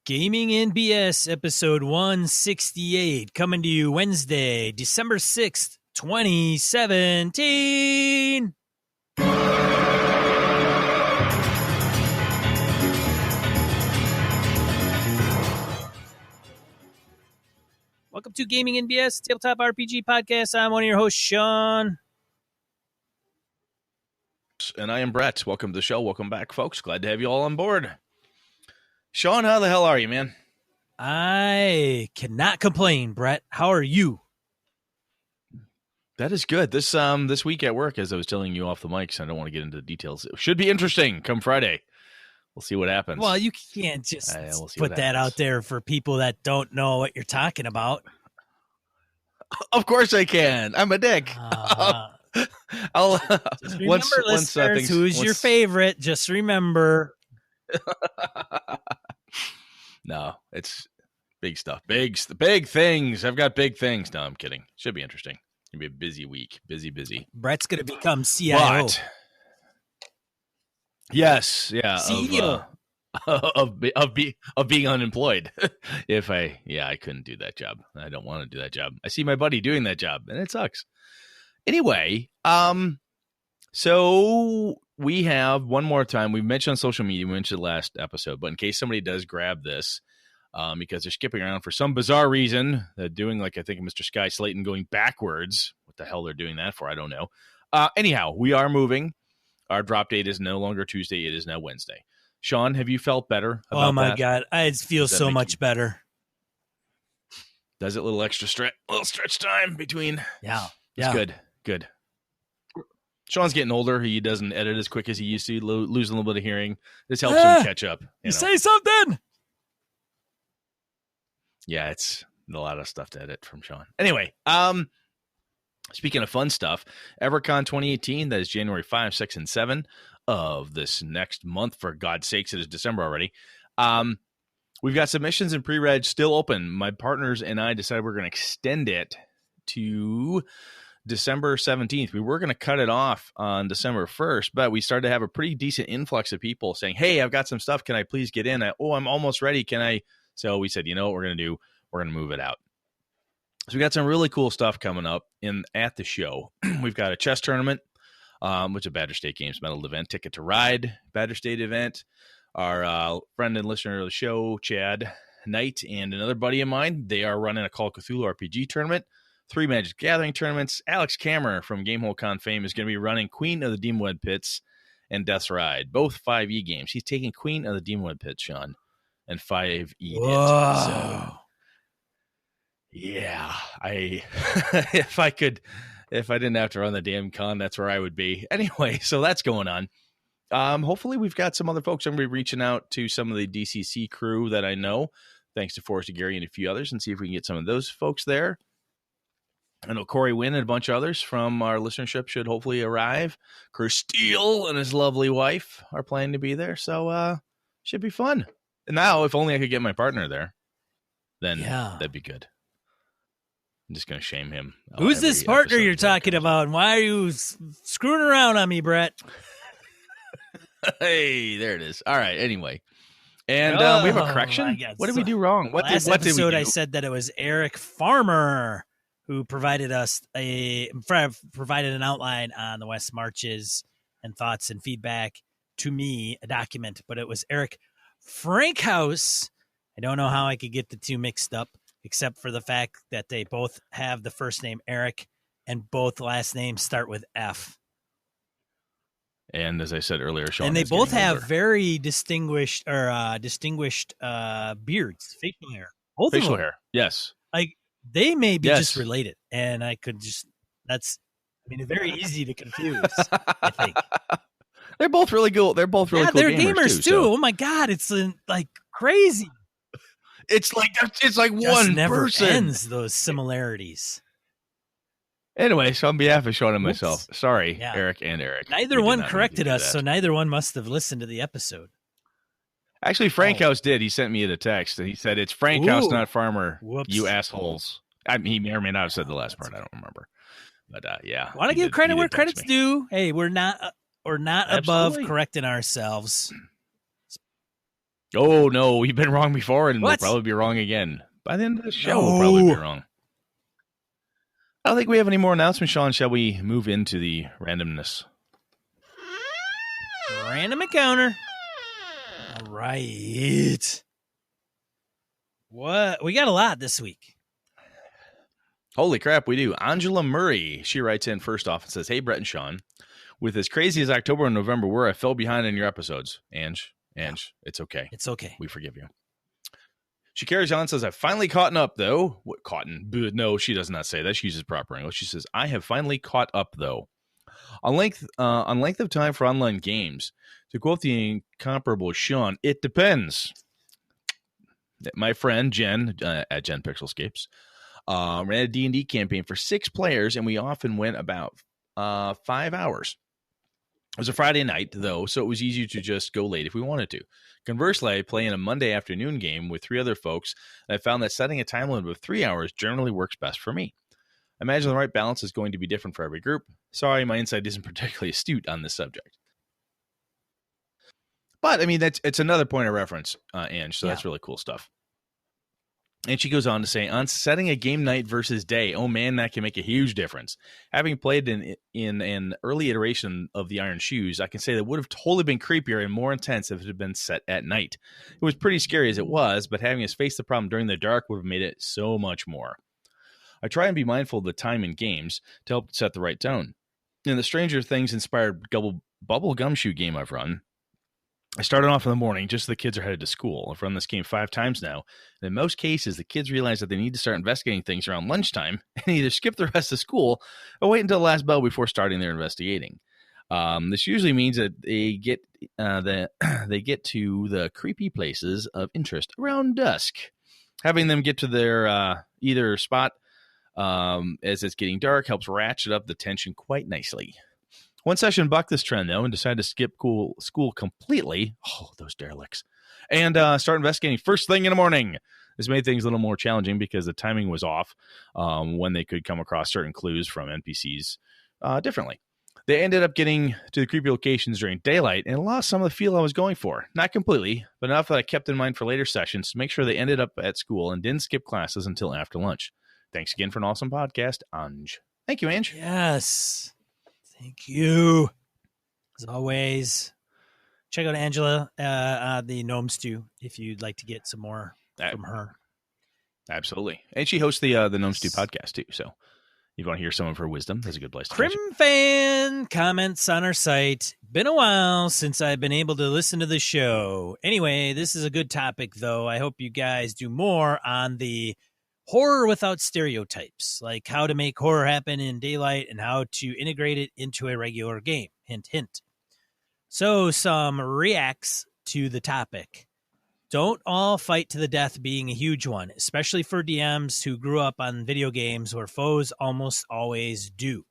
Gaming in BS episode 168 coming to you Wednesday, December 6th, 2017. Welcome to Gaming in BS, Tabletop RPG Podcast. I'm one of your hosts, Sean. And I am Brett. Welcome to the show. Welcome back, folks. Glad to have you all on board. Sean, how the hell are you, man? I cannot complain, Brett. How are you? That is good. This week at work, as I was telling you off the mics, I don't want to get into the details. It should be interesting come Friday. We'll see what happens. Well, you can't just we'll put that out there for people that don't know what you're talking about. Of course I can. I'm a dick. I'll just remember, listeners, who's your favorite? Just remember. No, it's big stuff. Big things. I've got big things. No, I'm kidding. Should be interesting. It'll be a busy week. Busy. Brett's going to become CIO. But, yes. Yeah. CEO. Of being unemployed. I couldn't do that job. I don't want to do that job. I see my buddy doing that job and it sucks. Anyway, so we have one more time. We mentioned on social media, we mentioned last episode, but in case somebody does grab this, because they're skipping around for some bizarre reason, they're doing like, I think Mr. Sky Slayton going backwards. What the hell they're doing that for? I don't know. Anyhow, we are moving. Our drop date is no longer Tuesday. It is now Wednesday. Sean, have you felt better about that? Oh my God. I feel so much better. Does it? Little stretch time between. Yeah. It's good. Sean's getting older. He doesn't edit as quick as he used to, losing a little bit of hearing. This helps him catch up. You say something. Yeah, it's a lot of stuff to edit from Sean. Anyway, speaking of fun stuff, Evercon 2018, that is January 5, 6, and 7 of this next month. For God's sakes, it is December already. We've got submissions and pre-reg still open. My partners and I decided we're going to extend it to December 17th. We were going to cut it off on December 1st, but we started to have a pretty decent influx of people saying, hey, I've got some stuff. Can I please get in? I'm almost ready. Can I? So we said, you know what we're going to do? We're going to move it out. So we got some really cool stuff coming up at the show. We've got a chess tournament, which is a Badger State Games medal event, Ticket to Ride, Badger State event. Our friend and listener of the show, Chad Knight, and another buddy of mine, they are running a Call of Cthulhu RPG tournament. 3 Magic Gathering tournaments. Alex Kammer from Gamehole Con fame is going to be running Queen of the Demonwood Pits and Death's Ride, both 5e games. He's taking Queen of the Demonwood Pits, Sean, and 5e it. So, yeah, if I didn't have to run the damn con, that's where I would be. Anyway, so that's going on. Hopefully we've got some other folks. I'm going to be reaching out to some of the DCC crew that I know, thanks to Forrest, Gary, and a few others, and see if we can get some of those folks there. I know Corey Wynn and a bunch of others from our listenership should hopefully arrive. Chris Steele and his lovely wife are planning to be there, so should be fun. And now, if only I could get my partner there, then that'd be good. I'm just going to shame him. Who's this partner you're talking about? And why are you screwing around on me, Brett? Hey, there it is. All right, anyway. And we have a correction. What did we do wrong? What did we do? I said that it was Eric Farmer who provided us provided an outline on the West Marches and thoughts and feedback to me, a document, but it was Eric Frankhouse. I don't know how I could get the two mixed up, except for the fact that they both have the first name Eric and both last names start with F. And as I said earlier, Sean, and they both have very distinguished beards, facial hair. Both facial hair, yes. Like they may be just related, and I could just it's very easy to confuse. I think they're both really cool. They're both really cool. They're gamers too. So. Oh my God, it's like crazy. It's like just one never person. Ends those similarities. Anyway, so on behalf of Sean and myself, sorry, Eric and Eric. Neither one corrected us, so neither one must have listened to the episode. Actually, Frankhouse did. He sent me a text, and he said, it's Frankhouse, not Farmer, you assholes. He may or may not have said the last part. I don't remember. But, yeah. Want to give credit where credit's due. Hey, we're not above correcting ourselves. Oh, no, we've been wrong before, and What? we'll probably be wrong again. By the end of the show, we'll probably be wrong. I don't think we have any more announcements, Sean. Shall we move into the randomness? Random encounter. All right. What? We got a lot this week. Holy crap, we do. Angela Murray, she writes in first off and says, "Hey, Brett and Sean, with as crazy as October and November were, I fell behind in your episodes. Ange, it's okay. It's okay. We forgive you." She carries on and says, "I've finally caught up, though." What, cotton? No, she does not say that. She uses proper English. She says, "I have finally caught up, though. On length of time for online games. To quote the incomparable Sean, it depends. My friend Jen at Jen Pixelscapes ran a D&D campaign for 6 players, and we often went about 5 hours. It was a Friday night, though, so it was easy to just go late if we wanted to. Conversely, I play in a Monday afternoon game with 3 other folks, and I found that setting a time limit of 3 hours generally works best for me. I imagine the right balance is going to be different for every group. Sorry, my insight isn't particularly astute on this subject." But, I mean, it's another point of reference, Ange, so that's really cool stuff. And she goes on to say, on setting a game night versus day, oh man, that can make a huge difference. Having played in an early iteration of the Iron Shoes, I can say that would have totally been creepier and more intense if it had been set at night. It was pretty scary as it was, but having us face the problem during the dark would have made it so much more. I try and be mindful of the time in games to help set the right tone. In the Stranger Things inspired bubble gumshoe game I've run, I started off in the morning just as the kids are headed to school. I've run this game 5 times now, and in most cases, the kids realize that they need to start investigating things around lunchtime and either skip the rest of school or wait until the last bell before starting their investigating. This usually means that they get to the creepy places of interest around dusk. Having them get to their either spot as it's getting dark helps ratchet up the tension quite nicely. One session bucked this trend, though, and decided to skip school completely. Oh, those derelicts. And start investigating first thing in the morning. This made things a little more challenging because the timing was off when they could come across certain clues from NPCs differently. They ended up getting to the creepy locations during daylight and lost some of the feel I was going for. Not completely, but enough that I kept in mind for later sessions to make sure they ended up at school and didn't skip classes until after lunch. Thanks again for an awesome podcast, Ange. Thank you, Ange. Yes. Thank you. As always, check out Angela, the Gnome Stew, if you'd like to get some more from her. Absolutely. And she hosts the Gnome Stew podcast, too. So if you want to hear some of her wisdom, that's a good place to Crim Fan comments on our site. Been a while since I've been able to listen to the show. Anyway, this is a good topic, though. I hope you guys do more on the horror without stereotypes, like how to make horror happen in daylight and how to integrate it into a regular game. Hint, hint. So some reacts to the topic. Don't all fight to the death being a huge one, especially for DMs who grew up on video games where foes almost always do.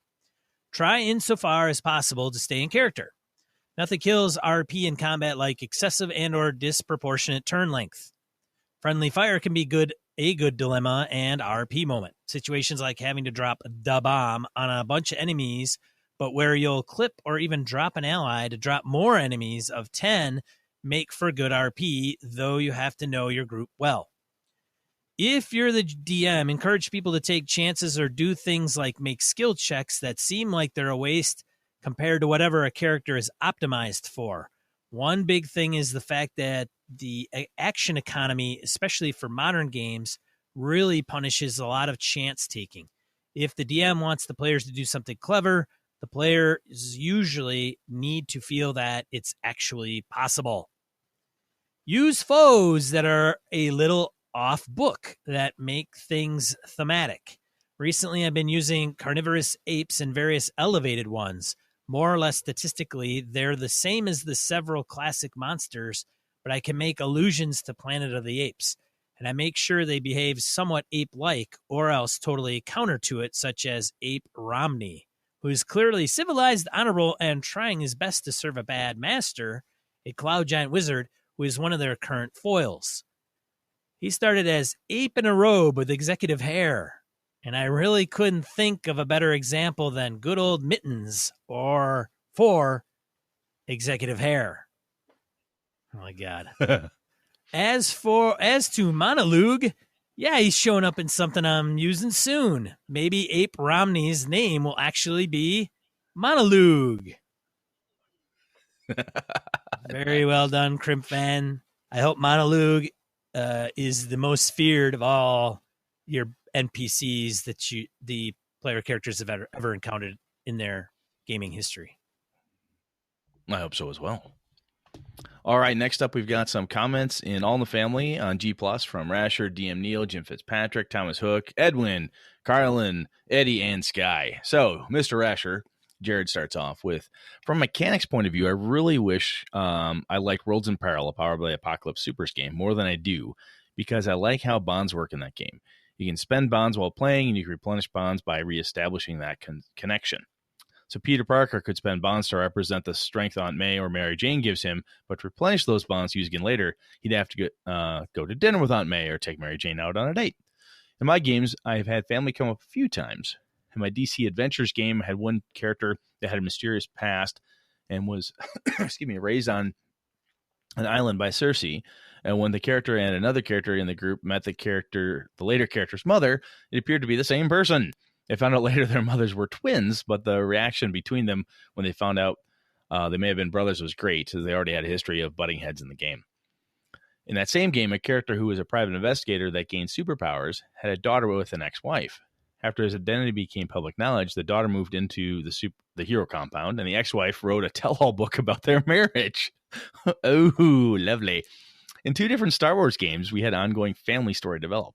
Try insofar as possible to stay in character. Nothing kills RP in combat like excessive and or disproportionate turn length. Friendly fire can be a good dilemma and RP moment. Situations like having to drop the bomb on a bunch of enemies, but where you'll clip or even drop an ally to drop more enemies of 10 make for good RP, though you have to know your group well. If you're the DM, encourage people to take chances or do things like make skill checks that seem like they're a waste compared to whatever a character is optimized for. One big thing is the fact that the action economy, especially for modern games, really punishes a lot of chance taking. If the DM wants the players to do something clever, the players usually need to feel that it's actually possible. Use foes that are a little off book that make things thematic. Recently, I've been using carnivorous apes and various elevated ones. More or less statistically, they're the same as the several classic monsters, but I can make allusions to Planet of the Apes, and I make sure they behave somewhat ape-like or else totally counter to it, such as Ape Romney, who is clearly civilized, honorable, and trying his best to serve a bad master, a cloud giant wizard who is one of their current foils. He started as Ape in a robe with executive hair, and I really couldn't think of a better example than good old Mittens or for executive hair. Oh, my God. As to Monologue, yeah, he's showing up in something I'm using soon. Maybe Ape Romney's name will actually be Monologue. Very well done, Crimp fan. I hope Monologue is the most feared of all your NPCs that the player characters have ever encountered in their gaming history. I hope so as well. All right, next up, we've got some comments in All in the Family on G Plus from Rasher, DM Neal, Jim Fitzpatrick, Thomas Hook, Edwin, Carlin, Eddie, and Sky. So, Mr. Rasher, Jared starts off with, from a mechanics point of view, I really wish I like Worlds in Peril, a Power Play Apocalypse Supers game, more than I do, because I like how bonds work in that game. You can spend bonds while playing, and you can replenish bonds by reestablishing that connection. So Peter Parker could spend bonds to represent the strength Aunt May or Mary Jane gives him, but to replenish those bonds used again later, he'd have to go to dinner with Aunt May or take Mary Jane out on a date. In my games, I've had family come up a few times. In my DC Adventures game, I had one character that had a mysterious past and was raised on an island by Cersei. And when the character and another character in the group met the later character's mother, it appeared to be the same person. They found out later their mothers were twins, but the reaction between them when they found out they may have been brothers was great, as they already had a history of butting heads in the game. In that same game, a character who was a private investigator that gained superpowers had a daughter with an ex-wife. After his identity became public knowledge, the daughter moved into the hero compound, and the ex-wife wrote a tell-all book about their marriage. Oh, lovely. In 2 different Star Wars games, we had ongoing family story develop.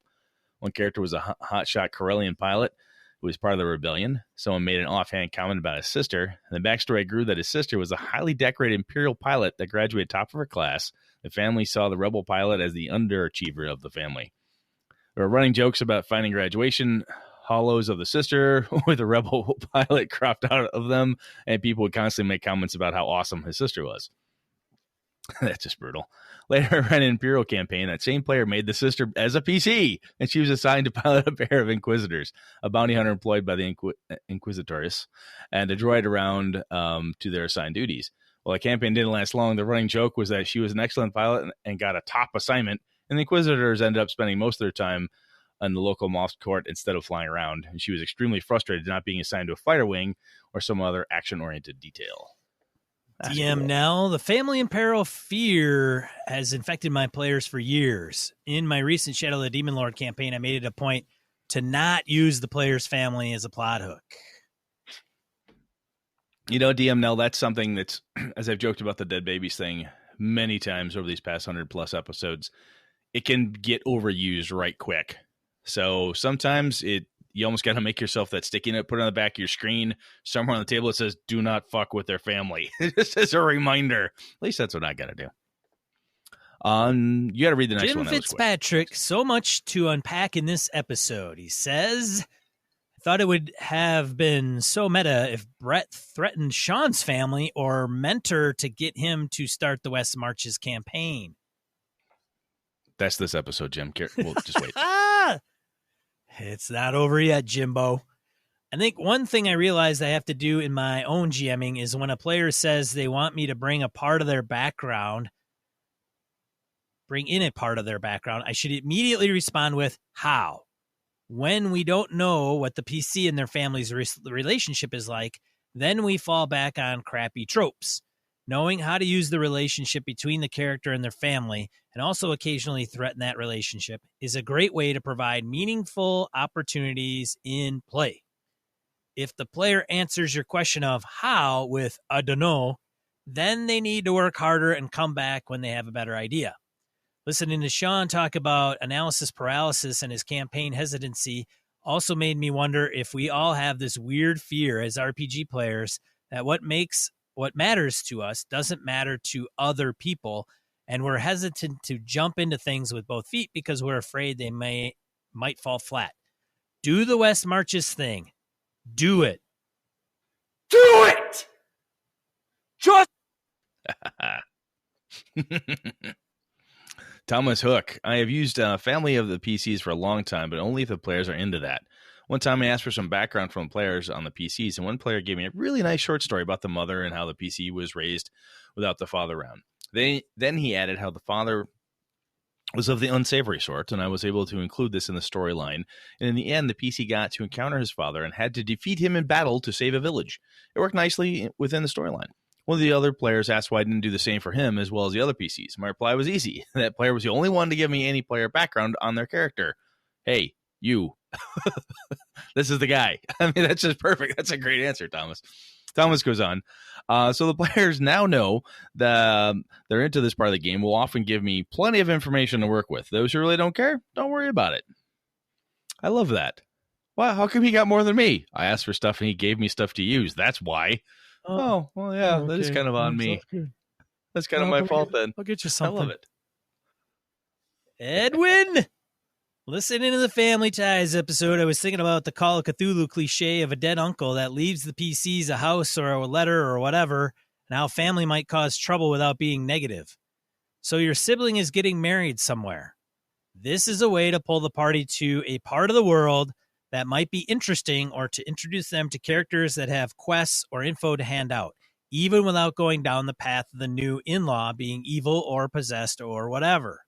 One character was a hotshot Corellian pilot who was part of the rebellion. Someone made an offhand comment about his sister, and the backstory grew that his sister was a highly decorated Imperial pilot that graduated top of her class. The family saw the rebel pilot as the underachiever of the family. There were running jokes about finding graduation hollows of the sister with a rebel pilot cropped out of them, and people would constantly make comments about how awesome his sister was. That's just brutal. Later, I ran an Imperial campaign. That same player made the sister as a PC, and she was assigned to pilot a pair of Inquisitors, a bounty hunter employed by the Inquisitores, and a droid around to their assigned duties. Well, the campaign didn't last long. The running joke was that she was an excellent pilot and got a top assignment, and the Inquisitors ended up spending most of their time on the local Moss court instead of flying around. And she was extremely frustrated not being assigned to a fighter wing or some other action-oriented detail. That's DM cool. Nell, the family in peril fear has infected my players for years. In my recent Shadow of the Demon Lord campaign, I made it a point to not use the player's family as a plot hook. You know, DM Nell, that's something that's, as I've joked about the dead babies thing many times over these past 100+ episodes, it can get overused right quick. So sometimes you almost got to make yourself that sticky note, put it on the back of your screen, somewhere on the table that says, do not fuck with their family. Just as a reminder. At least that's what I got to do. You got to read the next one. Jim Fitzpatrick, so much to unpack in this episode. He says, I thought it would have been so meta if Brett threatened Sean's family or Mentor to get him to start the West Marches campaign. That's this episode, Jim. We'll just wait. It's not over yet, Jimbo. I think one thing I realized I have to do in my own GMing is when a player says they want me to bring in a part of their background, I should immediately respond with how. When we don't know what the PC and their family's relationship is like, then we fall back on crappy tropes. Knowing how to use the relationship between the character and their family, and also occasionally threaten that relationship, is a great way to provide meaningful opportunities in play. If the player answers your question of how with I don't know, then they need to work harder and come back when they have a better idea. Listening to Sean talk about analysis paralysis and his campaign hesitancy also made me wonder if we all have this weird fear as RPG players that what matters to us doesn't matter to other people, and we're hesitant to jump into things with both feet because we're afraid they might fall flat. Do the West Marches thing. Do it. Do it! Just Thomas Hook. I have used Family of the PCs for a long time, but only if the players are into that. One time I asked for some background from players on the PCs, and one player gave me a really nice short story about the mother and how the PC was raised without the father around. Then he added how the father was of the unsavory sort, and I was able to include this in the storyline. And in the end, the PC got to encounter his father and had to defeat him in battle to save a village. It worked nicely within the storyline. One of the other players asked why I didn't do the same for him as well as the other PCs. My reply was easy. That player was the only one to give me any player background on their character. Hey, you. This is the guy. I mean, that's just perfect. That's a great answer, Thomas. Thomas goes on. So the players now know that they're into this part of the game will often give me plenty of information to work with. Those who really don't care, don't worry about it. I love that. Wow, how come he got more than me? I asked for stuff and he gave me stuff to use. That's why. Oh, well, yeah, okay. That is kind of on me. That's kind of my fault then. I'll get you something. I love it. Edwin, listening to the Family Ties episode, I was thinking about the Call of Cthulhu cliche of a dead uncle that leaves the PCs a house or a letter or whatever, and how family might cause trouble without being negative. So your sibling is getting married somewhere. This is a way to pull the party to a part of the world that might be interesting or to introduce them to characters that have quests or info to hand out, even without going down the path of the new in-law being evil or possessed or whatever.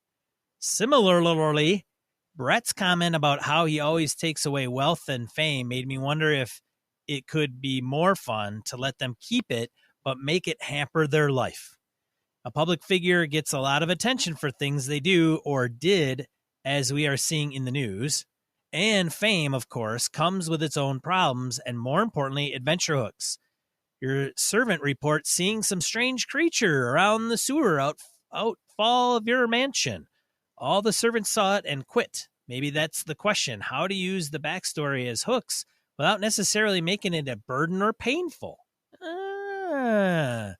Similarly, Brett's comment about how he always takes away wealth and fame made me wonder if it could be more fun to let them keep it, but make it hamper their life. A public figure gets a lot of attention for things they do or did, as we are seeing in the news. And fame, of course, comes with its own problems and, more importantly, adventure hooks. Your servant reports seeing some strange creature around the sewer outfall of your mansion. All the servants saw it and quit. Maybe that's the question, how to use the backstory as hooks without necessarily making it a burden or painful. On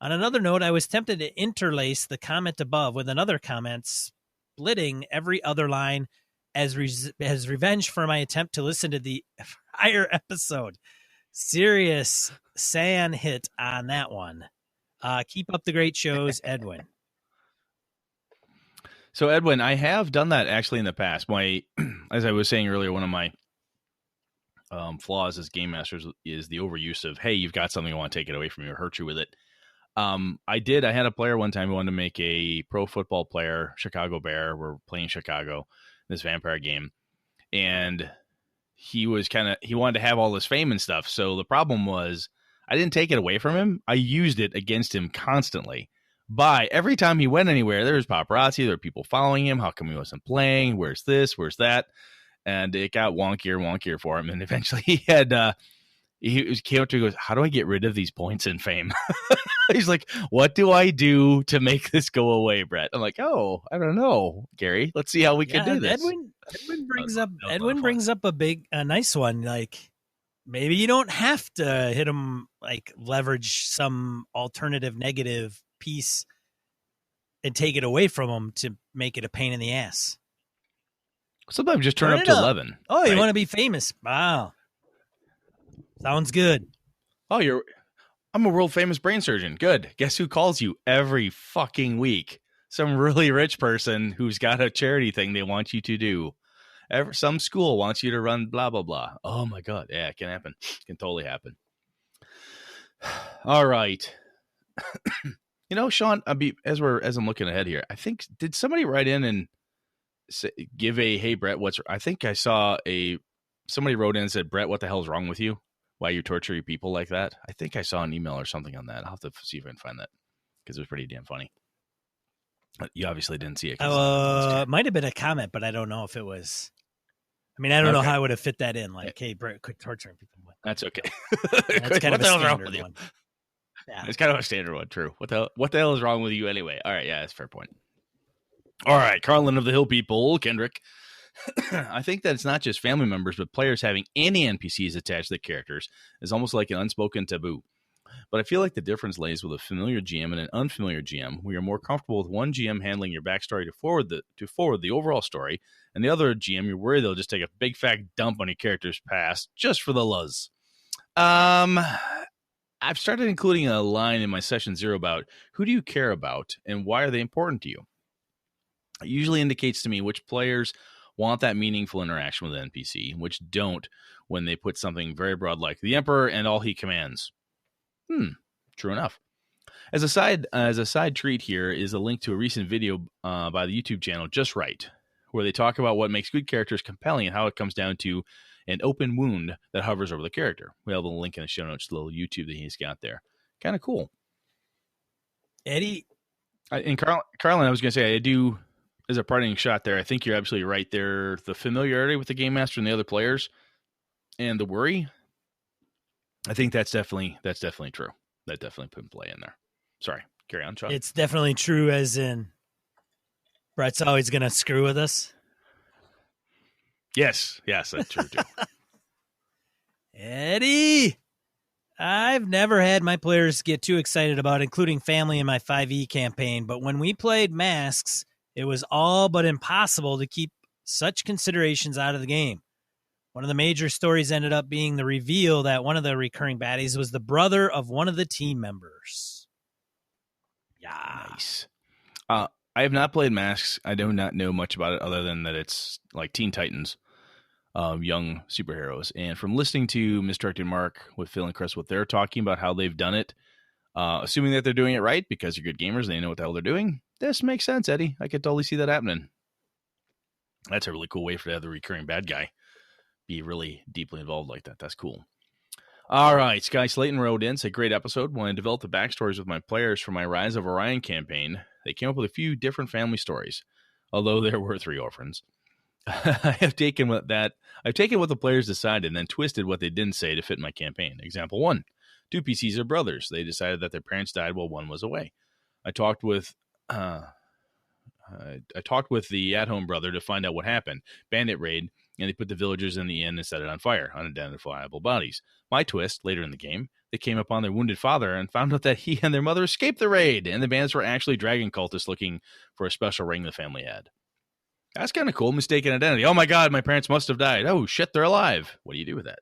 another note, I was tempted to interlace the comment above with another comment, splitting every other line as revenge for my attempt to listen to the prior episode. Serious sand hit on that one. Keep up the great shows, Edwin. So, Edwin, I have done that actually in the past. As I was saying earlier, one of my flaws as game masters is the overuse of, hey, you've got something, I want to take it away from you or hurt you with it. I had a player one time who wanted to make a pro football player, Chicago Bear. We're playing Chicago, this vampire game. And he wanted to have all this fame and stuff. So the problem was I didn't take it away from him. I used it against him constantly. Every time he went anywhere, there was paparazzi, there were people following him. How come he wasn't playing? Where's this? Where's that? And it got wonkier for him. And eventually he came up to me and goes, how do I get rid of these points in fame? He's like, what do I do to make this go away, Brett? I'm like, oh, I don't know, Gary. Let's see how we can do this. Edwin brings up a nice one. Like, maybe you don't have to hit him, like leverage some alternative negative piece and take it away from him to make it a pain in the ass. Sometimes just turn up to 11. Oh, right? You want to be famous. Wow. Sounds good. Oh, I'm a world famous brain surgeon. Good. Guess who calls you every fucking week? Some really rich person who's got a charity thing they want you to do. Some school wants you to run blah, blah, blah. Oh my God. Yeah, it can happen. It can totally happen. All right. Sean, as I'm looking ahead here, I think, did somebody write in and give hey, Brett, I think I saw somebody wrote in and said, Brett, what the hell's wrong with you? Why you torture your people like that? I think I saw an email or something on that. I'll have to see if I can find that because it was pretty damn funny. You obviously didn't see it. It might have been a comment, but I don't know if it was. I mean, I don't know how I would have fit that in. Like, hey, Brett, quit torturing people. That's okay. That's kind of a standard one. Yeah. It's kind of a standard one. True. What the hell is wrong with you anyway? All right. Yeah, that's a fair point. All right. Carlin of the Hill People, Kendrick. I think that it's not just family members, but players having any NPCs attached to the characters is almost like an unspoken taboo. But I feel like the difference lays with a familiar GM and an unfamiliar GM, where you're more comfortable with one GM handling your backstory to forward the overall story, and the other GM, you're worried they'll just take a big fat dump on your character's past just for the luz. I've started including a line in my session 0 about who do you care about and why are they important to you. It usually indicates to me which players want that meaningful interaction with an NPC, which don't when they put something very broad like the Emperor and all he commands. True enough. As a side treat here is a link to a recent video by the YouTube channel Just Right, where they talk about what makes good characters compelling and how it comes down to an open wound that hovers over the character. We have a link in the show notes, the little YouTube that he's got there. Kind of cool. Eddie. And Carlin, I was going to say, I do, as a parting shot there, I think you're absolutely right there. The familiarity with the Game Master and the other players and the worry, I think that's definitely true. That definitely put in play in there. Sorry, carry on, Chuck. It's definitely true, as in Brett's always going to screw with us. Yes, that's true too. Eddie, I've never had my players get too excited about including family in my 5e campaign, but when we played Masks, it was all but impossible to keep such considerations out of the game. One of the major stories ended up being the reveal that one of the recurring baddies was the brother of one of the team members. Yeah. Nice. I have not played Masks. I do not know much about it other than that it's like Teen Titans, young superheroes. And from listening to Misdirected Mark with Phil and Chris, what they're talking about, how they've done it, assuming that they're doing it right because they're good gamers and they know what the hell they're doing, this makes sense, Eddie. I could totally see that happening. That's a really cool way for the recurring bad guy be really deeply involved like that. That's cool. All right, Sky Slayton wrote in, said, great episode. When I developed the backstories with my players for my Rise of Orion campaign, they came up with a few different family stories, although there were 3 orphans. I've taken what the players decided and then twisted what they didn't say to fit my campaign. Example 1, 2 PCs are brothers. They decided that their parents died while one was away. I talked with the at-home brother to find out what happened. Bandit raid, and they put the villagers in the inn and set it on fire, unidentifiable bodies. My twist, later in the game, they came upon their wounded father and found out that he and their mother escaped the raid, and the bandits were actually dragon cultists looking for a special ring the family had. That's kind of cool. Mistaken identity. Oh my god, my parents must have died. Oh shit, they're alive. What do you do with that?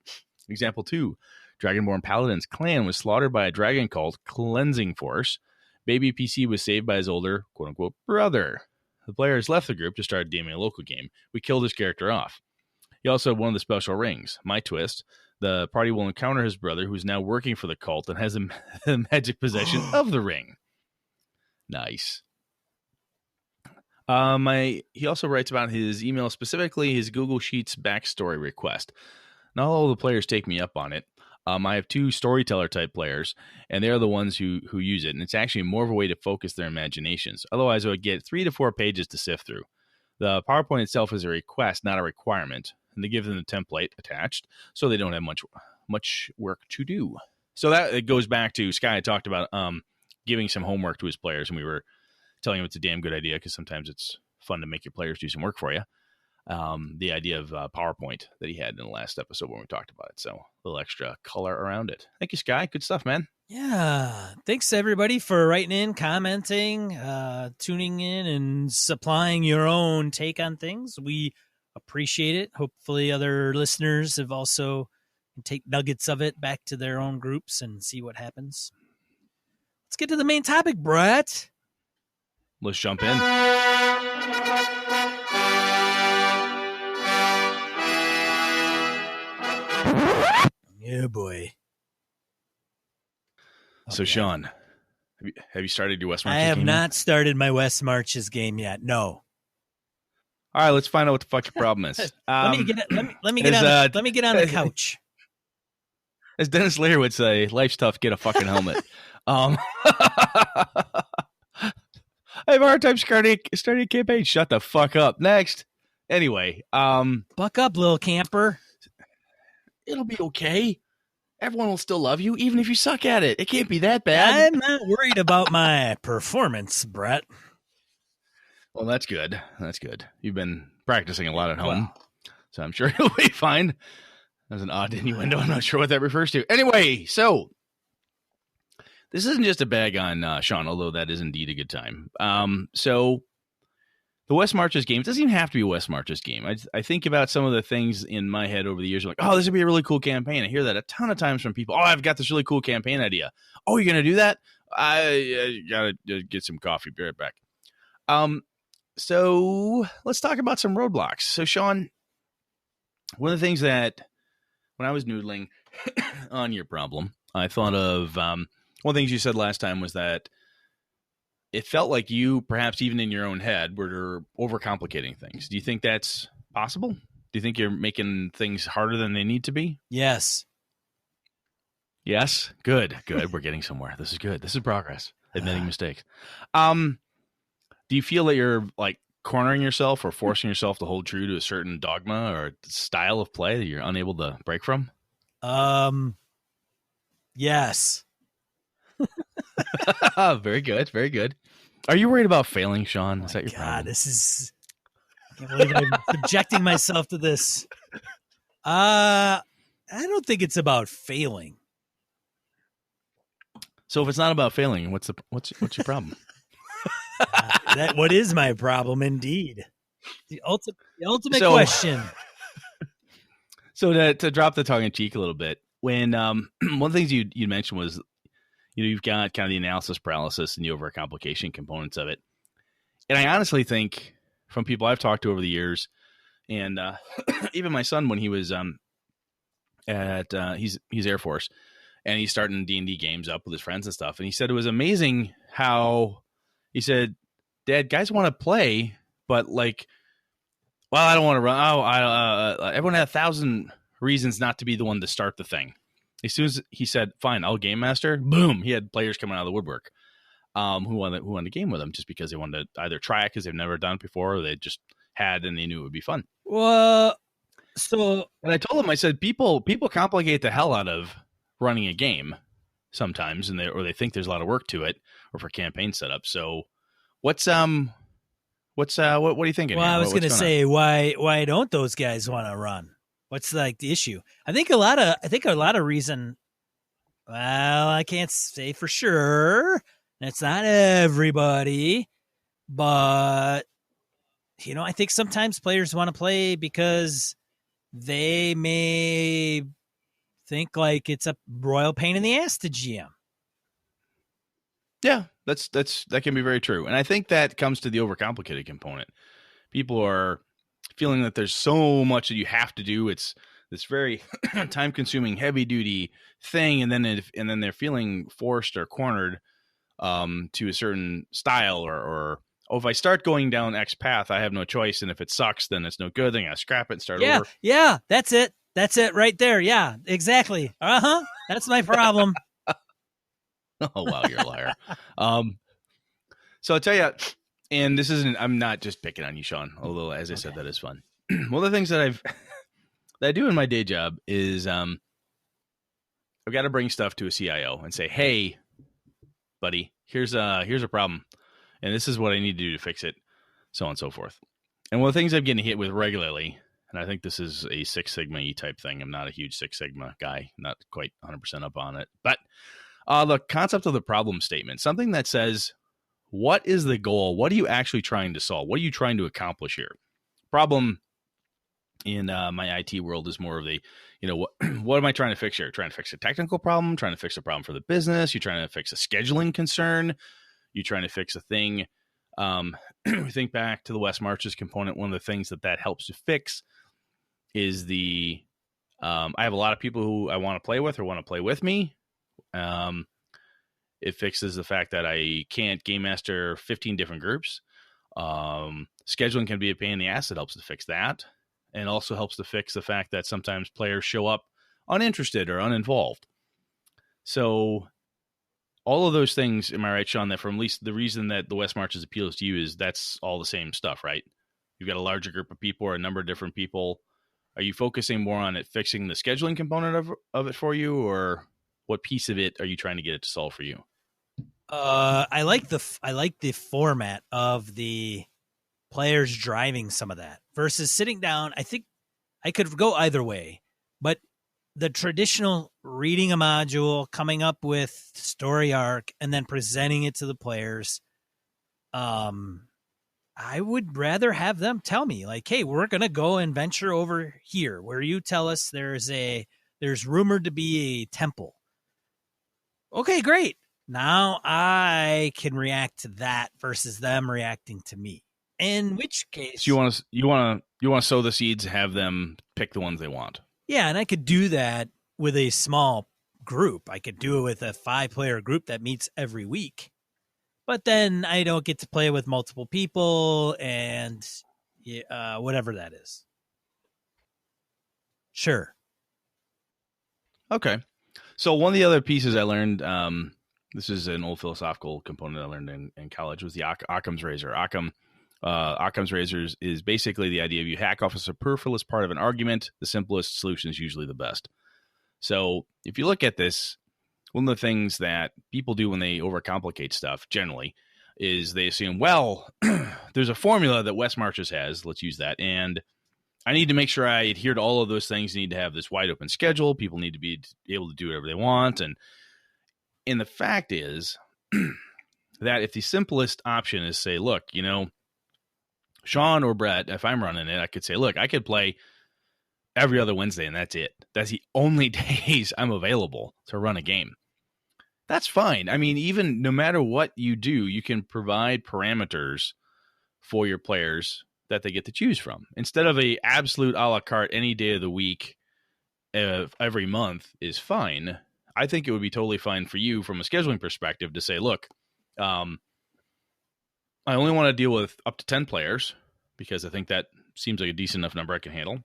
Example 2, Dragonborn Paladin's clan was slaughtered by a dragon cult cleansing force. Baby PC was saved by his older, quote-unquote, brother. The players left the group to start DMing a local game. We killed his character off. He also had one of the special rings. My twist, the party will encounter his brother, who's now working for the cult and has a magic possession of the ring. Nice. He also writes about his email, specifically his Google Sheets backstory request. Not all the players take me up on it. I have 2 storyteller-type players, and they're the ones who use it, and it's actually more of a way to focus their imaginations. Otherwise, I would get 3 to 4 pages to sift through. The PowerPoint itself is a request, not a requirement, and they give them the template attached, so they don't have much work to do. So that it goes back to Sky talked about giving some homework to his players, and we were telling him it's a damn good idea because sometimes it's fun to make your players do some work for you. The idea of PowerPoint that he had in the last episode when we talked about it. So a little extra color around it. Thank you, Sky. Good stuff, man. Yeah. Thanks, everybody, for writing in, commenting, tuning in, and supplying your own take on things. We appreciate it. Hopefully other listeners have also take nuggets of it back to their own groups and see what happens. Let's get to the main topic, Brett. Let's jump in. Yeah, boy. So, Sean, have you started your West Marches game? I have game not yet? started my West Marches game yet. No. All right, let's find out what the fuck your problem is. Let me get on the couch. As Dennis Lear would say, life's tough, get a fucking helmet. I have a hard time starting a campaign. Shut the fuck up. Next. Anyway. Buck up, little camper. It'll be okay. Everyone will still love you, even if you suck at it. It can't be that bad. I'm not worried about my performance, Brett. Well, that's good. That's good. You've been practicing a lot at home, so I'm sure it'll be fine. That's an odd innuendo. I'm not sure what that refers to. Anyway, so this isn't just a bag on Sean, although that is indeed a good time. So the West Marches game, it doesn't even have to be a West Marches game. I think about some of the things in my head over the years, like, oh, this would be a really cool campaign. I hear that a ton of times from people. Oh, I've got this really cool campaign idea. Oh, you're going to do that? I got to get some coffee. Be right back. So let's talk about some roadblocks. So, Sean, one of the things that when I was noodling on your problem, I thought of one one of the things you said last time was that it felt like you, perhaps even in your own head, were overcomplicating things. Do you think that's possible? Do you think you're making things harder than they need to be? Yes. Yes. Good. We're getting somewhere. This is good. This is progress. Admitting mistakes. Do you feel that you're like cornering yourself or forcing yourself to hold true to a certain dogma or style of play that you're unable to break from? Yes. Very good. Very good. Are you worried about failing, Sean? Is that your problem? This is. I can't believe I'm subjecting myself to this. I don't think it's about failing. So if it's not about failing, what's your problem? What is my problem, indeed? The ultimate question. So to drop the tongue in cheek a little bit, when one of the things you mentioned was, you've got kind of the analysis paralysis and the overcomplication components of it, and I honestly think from people I've talked to over the years, and even my son when he was he's Air Force, and he's starting D&D games up with his friends and stuff, and he said it was amazing how he said, Dad, guys want to play, but like, well, I don't want to run. Everyone had 1,000 reasons not to be the one to start the thing. As soon as he said, fine, I'll game master, boom, he had players coming out of the woodwork who wanted to game with him just because they wanted to either try it because they've never done it before, or they just had and they knew it would be fun. Well, and I told him, I said, people complicate the hell out of running a game sometimes, and they think there's a lot of work to it, or for campaign setup. So what are you thinking? Well, I was going to say, why don't those guys want to run? What's like the issue? I think a lot of reason. Well, I can't say for sure. It's not everybody, but I think sometimes players want to play because they may think like it's a royal pain in the ass to GM. Yeah, that can be very true. And I think that comes to the overcomplicated component. People are feeling that there's so much that you have to do. It's this very time-consuming, heavy-duty thing, and then they're feeling forced or cornered to a certain style, or if I start going down X path, I have no choice, and if it sucks, then it's no good. Then I gotta scrap it and start over. Yeah, that's it right there. Yeah, exactly. That's my problem. Oh, wow, you're a liar. So I'll tell you, and I'm not just picking on you, Sean, although, as I said, that is fun. One of the things that I do in my day job is I've got to bring stuff to a CIO and say, hey, buddy, here's a problem, and this is what I need to do to fix it, so on and so forth. And one of the things I'm getting hit with regularly, and I think this is a Six Sigma-y type thing. I'm not a huge Six Sigma guy, not quite 100% up on it, but the concept of the problem statement, something that says, what is the goal? What are you actually trying to solve? What are you trying to accomplish here? Problem in my IT world is more of the, what am I trying to fix here? Trying to fix a technical problem, trying to fix a problem for the business. You're trying to fix a scheduling concern. You're trying to fix a thing. We think back to the West Marches component. One of the things that helps to fix is I have a lot of people who I want to play with or want to play with me. It fixes the fact that I can't game master 15 different groups. Scheduling can be a pain in the ass. It helps to fix that. And also helps to fix the fact that sometimes players show up uninterested or uninvolved. So all of those things, am I right, Sean, that from at least the reason that the West Marches appeals to you is that's all the same stuff, right? You've got a larger group of people or a number of different people. Are you focusing more on it fixing the scheduling component of it for you, or what piece of it are you trying to get it to solve for you? I like the format of the players driving some of that versus sitting down. I think I could go either way, but the traditional reading a module, coming up with story arc, and then presenting it to the players, I would rather have them tell me, like, hey, we're going to go and venture over here where you tell us there's rumored to be a temple. Okay, great. Now I can react to that versus them reacting to me. In which case, so you want to sow the seeds, have them pick the ones they want. Yeah, and I could do that with a small group. I could do it with a 5-player group that meets every week. But then I don't get to play with multiple people and whatever that is. Sure. Okay. So one of the other pieces I learned, this is an old philosophical component I learned in college, was the Occam's razor. Occam's razor is basically the idea of you hack off a superfluous part of an argument. The simplest solution is usually the best. So if you look at this, one of the things that people do when they overcomplicate stuff generally is they assume, well, there's a formula that West Marches has. Let's use that. And I need to make sure I adhere to all of those things. I need to have this wide open schedule. People need to be able to do whatever they want. And the fact is that if the simplest option is say, look, Sean or Brett, if I'm running it, I could say, look, I could play every other Wednesday and that's it. That's the only days I'm available to run a game. That's fine. I mean, even no matter what you do, you can provide parameters for your players that they get to choose from. Instead of a absolute a la carte any day of the week every month is fine. I think it would be totally fine for you from a scheduling perspective to say, look, I only want to deal with up to 10 players because I think that seems like a decent enough number I can handle.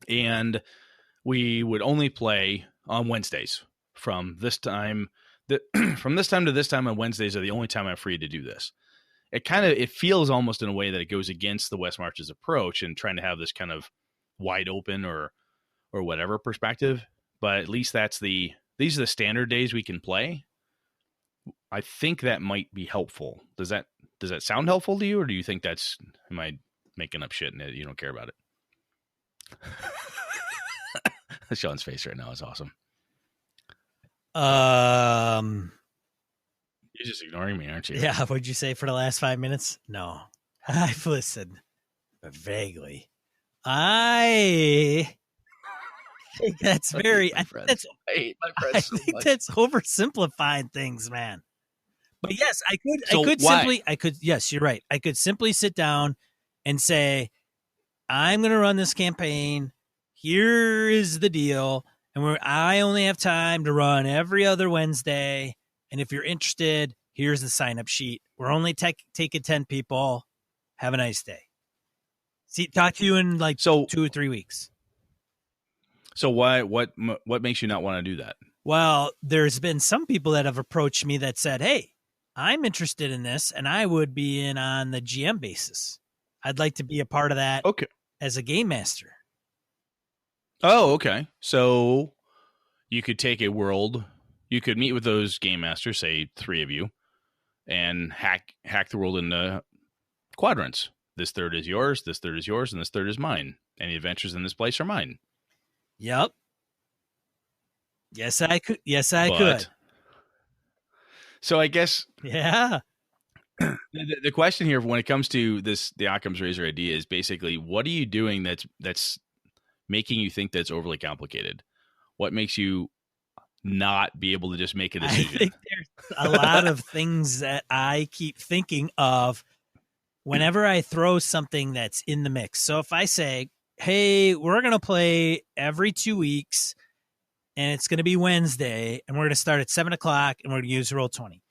And we would only play on Wednesdays from this time. From this time to this time on Wednesdays are the only time I'm free to do this. It feels almost in a way that it goes against the West Marches approach and trying to have this kind of wide open or whatever perspective. But at least these are the standard days we can play. I think that might be helpful. Does that sound helpful to you, or do you think am I making up shit and you don't care about it? Sean's face right now is awesome. You're just ignoring me, aren't you? Yeah. What'd you say for the last 5 minutes? No, I've listened, but vaguely. I think that's very. I think that's oversimplifying things, man. But yes, I could. Yes, you're right. I could simply sit down and say, I'm going to run this campaign. Here is the deal. And I only have time to run every other Wednesday. And if you're interested, here's the sign-up sheet. We're only taking 10 people. Have a nice day. Talk to you in 2 or 3 weeks. So what makes you not want to do that? Well, there's been some people that have approached me that said, hey, I'm interested in this, and I would be in on the GM basis. I'd like to be a part of that as a game master. Oh, okay. So you could take you could meet with those game masters, say 3 of you, and hack the world into quadrants. This third is yours, this third is yours, and this third is mine. Any adventures in this place are mine. Yep. Yes, I could. Could. So I guess, yeah. The question here, when it comes to the Occam's razor idea, is basically, what are you doing that's making you think that's overly complicated? What makes you not be able to just make a decision? I think there's a lot of things that I keep thinking of whenever I throw something that's in the mix. So if I say, hey, we're going to play every 2 weeks, and it's going to be Wednesday, and we're going to start at 7:00, and we're going to use Roll20.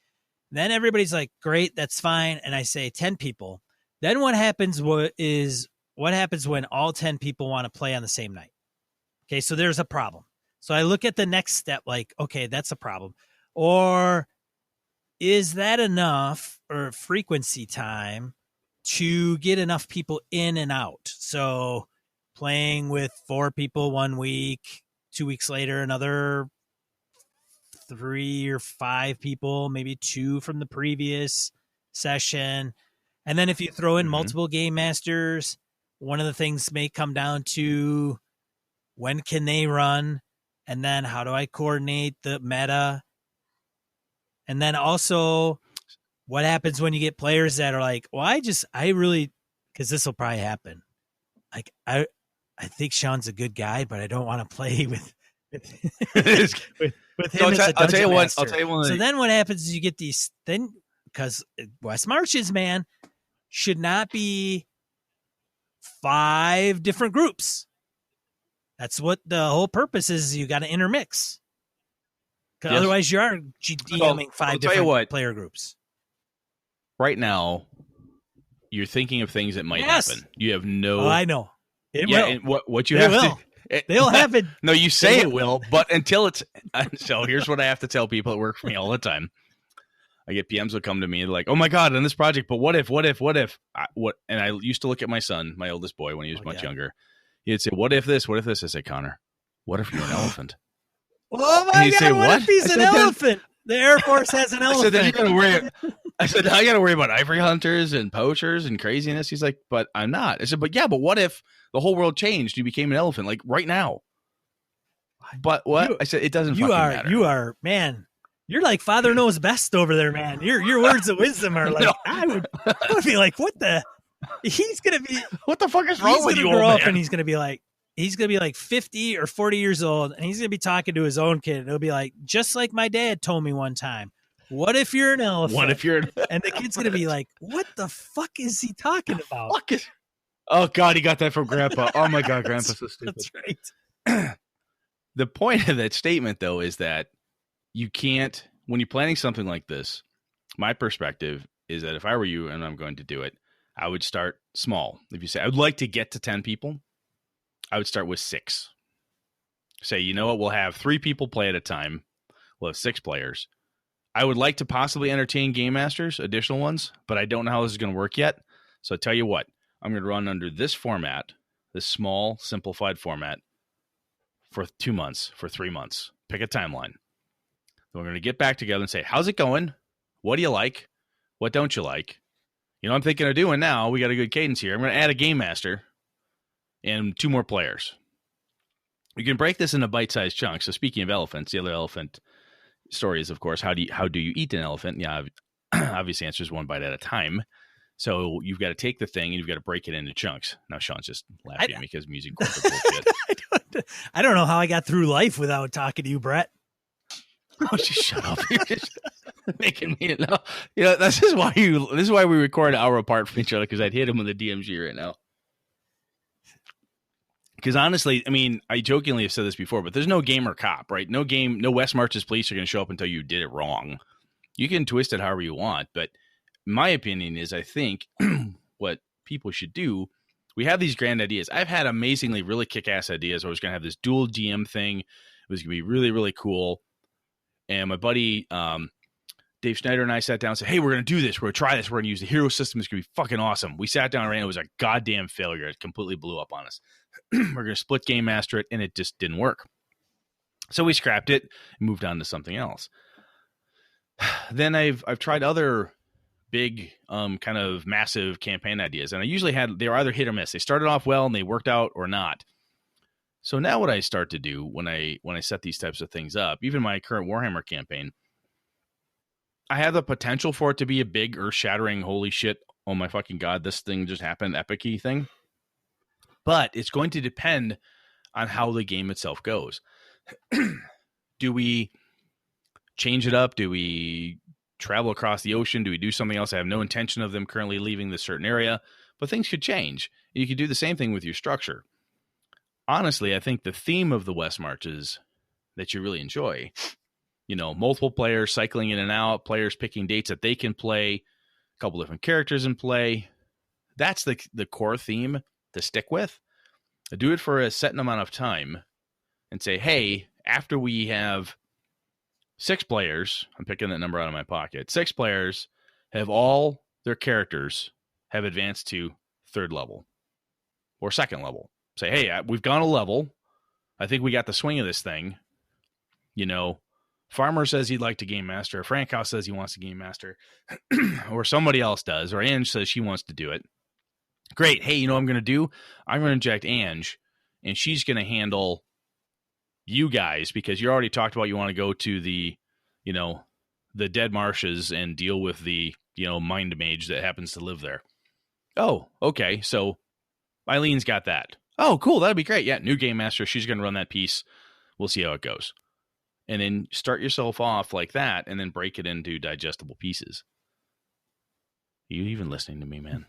Then everybody's like, great, that's fine. And I say 10 people. Then what happens when all 10 people want to play on the same night? Okay, so there's a problem. So I look at the next step like, okay, that's a problem. Or is that enough or frequency time to get enough people in and out? So playing with 4 people 1 week, 2 weeks later, another 3 or 5 people, maybe 2 from the previous session. And then if you throw in multiple game masters, one of the things may come down to when can they run? And then how do I coordinate the meta? And then also what happens when you get players that are like, well, because this will probably happen. Like, I think Sean's a good guy, but I don't want to play with him as a dungeon master. I'll tell you one. So then what happens is you get these, because West Marches, man, should not be 5 different groups. That's what the whole purpose is. You got to intermix. 'Cause Yes. otherwise, you are DMing I'll five tell you different what. player groups. Right now, you're thinking of things that might Yes. happen. You have no. Oh, I know. It yeah, will. and what you It have will. to. They'll happen. No, you say They it will, but until it's. So here's what I have to tell people that work for me all the time. I get PMs will come to me like, "Oh my god, on this project, but what if? And I used to look at my son, my oldest boy, when he was much younger. He'd say, "What if this? What if this?" I say, "Connor, what if you're an elephant?" Oh my And he'd God! say, What if he's an elephant? The Air Force has an I elephant. said, then you gotta worry. I said, I got to worry about ivory hunters and poachers and craziness. He's like, but I'm not. I said, but what if the whole world changed? You became an elephant, like right now. But what? I said, it doesn't fucking matter. You are, man. You're like Father knows best over there, man. Your words of wisdom are like, No. I would be like, what the? He's gonna be. What the fuck is wrong with you, old grow up man? and he's gonna be like 50 or 40 years old, and he's gonna be talking to his own kid. And it'll be like, just like my dad told me one time. What if you're an elephant? What if you're and the kid's gonna be like, what the fuck is he talking about? Oh God, he got that from Grandpa. Oh my God, Grandpa's so stupid. That's right. The point of that statement, though, is that you can't, when you're planning something like this, my perspective is that if I were you and I'm going to do it, I would start small. If you say, I would like to get to 10 people, I would start with 6. Say, you know what, we'll have 3 people play at a time. We'll have 6 players. I would like to possibly entertain game masters, additional ones, but I don't know how this is going to work yet. So I tell you what, I'm going to run under this format, this small, simplified format for 2 months, for 3 months. Pick a timeline. Then we're going to get back together and say, how's it going? What do you like? What don't you like? You know what I'm thinking of doing now? We got a good cadence here. I'm going to add a game master and 2 more players. You can break this into bite-sized chunks. So speaking of elephants, the other elephant story is, of course, how do you eat an elephant? Yeah, obvious answer is 1 bite at a time. So you've got to take the thing and you've got to break it into chunks. Now Sean's just laughing at me because I'm using corporate bullshit. I don't know how I got through life without talking to you, Brett. Oh, just shut up! You're just making me know. You know, this is why we record an hour apart from each other, because I'd hit him with a DMG right now. Because honestly, I mean, I jokingly have said this before, but there's no game or cop, right? No West Marches police are going to show up and tell you did it wrong. You can twist it however you want, but my opinion is, I think what people should do, we have these grand ideas. I've had amazingly really kick-ass ideas. I was going to have this dual GM thing. It was going to be really, really cool. And my buddy Dave Schneider and I sat down and said, hey, we're going to do this. We're going to try this. We're going to use the hero system. It's going to be fucking awesome. We sat down and ran. It was a goddamn failure. It completely blew up on us. We're going to split game master it, and it just didn't work. So we scrapped it and moved on to something else. Then I've tried other big kind of massive campaign ideas, and I usually they were either hit or miss. They started off well and they worked out, or not. So now what I start to do when I set these types of things up, even my current Warhammer campaign, I have the potential for it to be a big earth-shattering, holy shit, oh my fucking God, this thing just happened, epic-y thing. But it's going to depend on how the game itself goes. Do we change it up? Do we travel across the ocean? Do we do something else? I have no intention of them currently leaving this certain area, but things could change. You could do the same thing with your structure. Honestly, I think the theme of the West Marches that you really enjoy, you know, multiple players cycling in and out, players picking dates that they can play, a couple different characters in play. That's the core theme to stick with. Do it for a set amount of time and say, hey, after we have 6 players, I'm picking that number out of my pocket, 6 players have all their characters have advanced to 3rd level or 2nd level. Say, hey, we've gone a level. I think we got the swing of this thing. You know, Farmer says he'd like to game master. Frankhouse says he wants to game master. Or somebody else does. Or Ange says she wants to do it. Great. Hey, you know what I'm going to do? I'm going to inject Ange, and she's going to handle you guys, because you already talked about you want to go to the, you know, the dead marshes and deal with the, you know, mind mage that happens to live there. Oh, okay. So Eileen's got that. Oh, cool. That'd be great. Yeah, new game master. She's going to run that piece. We'll see how it goes. And then start yourself off like that, and then break it into digestible pieces. Are you even listening to me, man?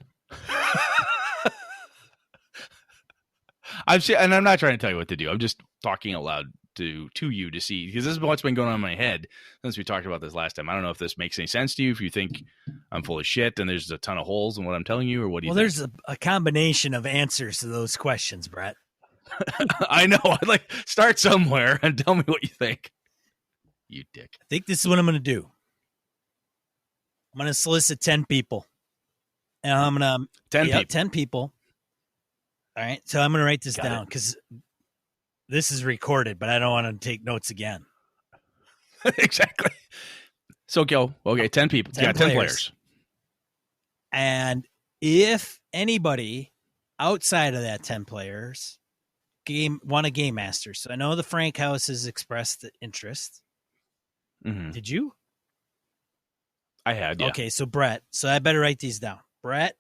I'm not trying to tell you what to do. I'm just talking out loud to you to see, because this is what's been going on in my head since we talked about this last time. I don't know if this makes any sense to you, if you think I'm full of shit and there's a ton of holes in what I'm telling you, or what do you think? There's a combination of answers to those questions, Brett. I know. I'd like start somewhere and tell me what you think. You dick. I think this is what I'm going to do. I'm going to solicit 10 people. And I'm going to 10 people. All right. So I'm going to write this down because this is recorded, but I don't want to take notes again. Exactly. So go. Okay. 10 people. 10 players. And if anybody outside of that 10 players want a game master. So I know the Frank House has expressed interest. Mm-hmm. Did you? I had, yeah. Okay. So Brett. So I better write these down. Brett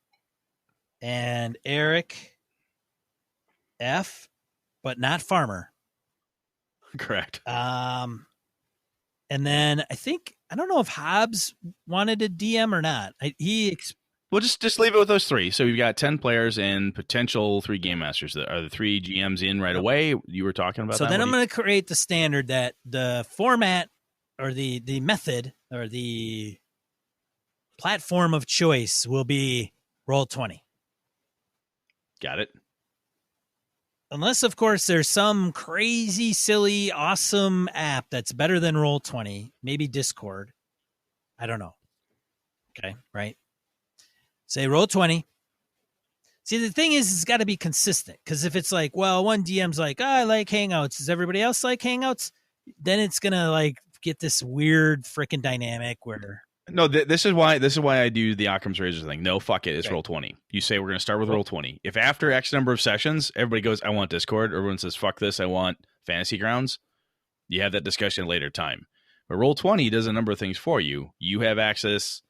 and Eric F, but not Farmer. Correct. And then I don't know if Hobbs wanted a DM or not. We'll just leave it with those three. So we've got 10 players and potential 3 game masters. Are the 3 GMs in right away? You were talking about so that. So then I'm going to create the standard that the format or the method or the platform of choice will be Roll20. Got it. Unless, of course, there's some crazy, silly, awesome app that's better than Roll20. Maybe Discord. I don't know. Okay, right? Say Roll20. See, the thing is, it's got to be consistent. Because if it's like, well, one DM's like, I like Hangouts. Does everybody else like Hangouts? Then it's going to like get this weird freaking dynamic where... No, this is why I do the Occam's Razor thing. No, fuck it. It's okay. Roll20. You say we're going to start with Roll20. If after X number of sessions, everybody goes, I want Discord. Everyone says, fuck this. I want Fantasy Grounds. You have that discussion at a later time. But Roll20 does a number of things for you. You have access.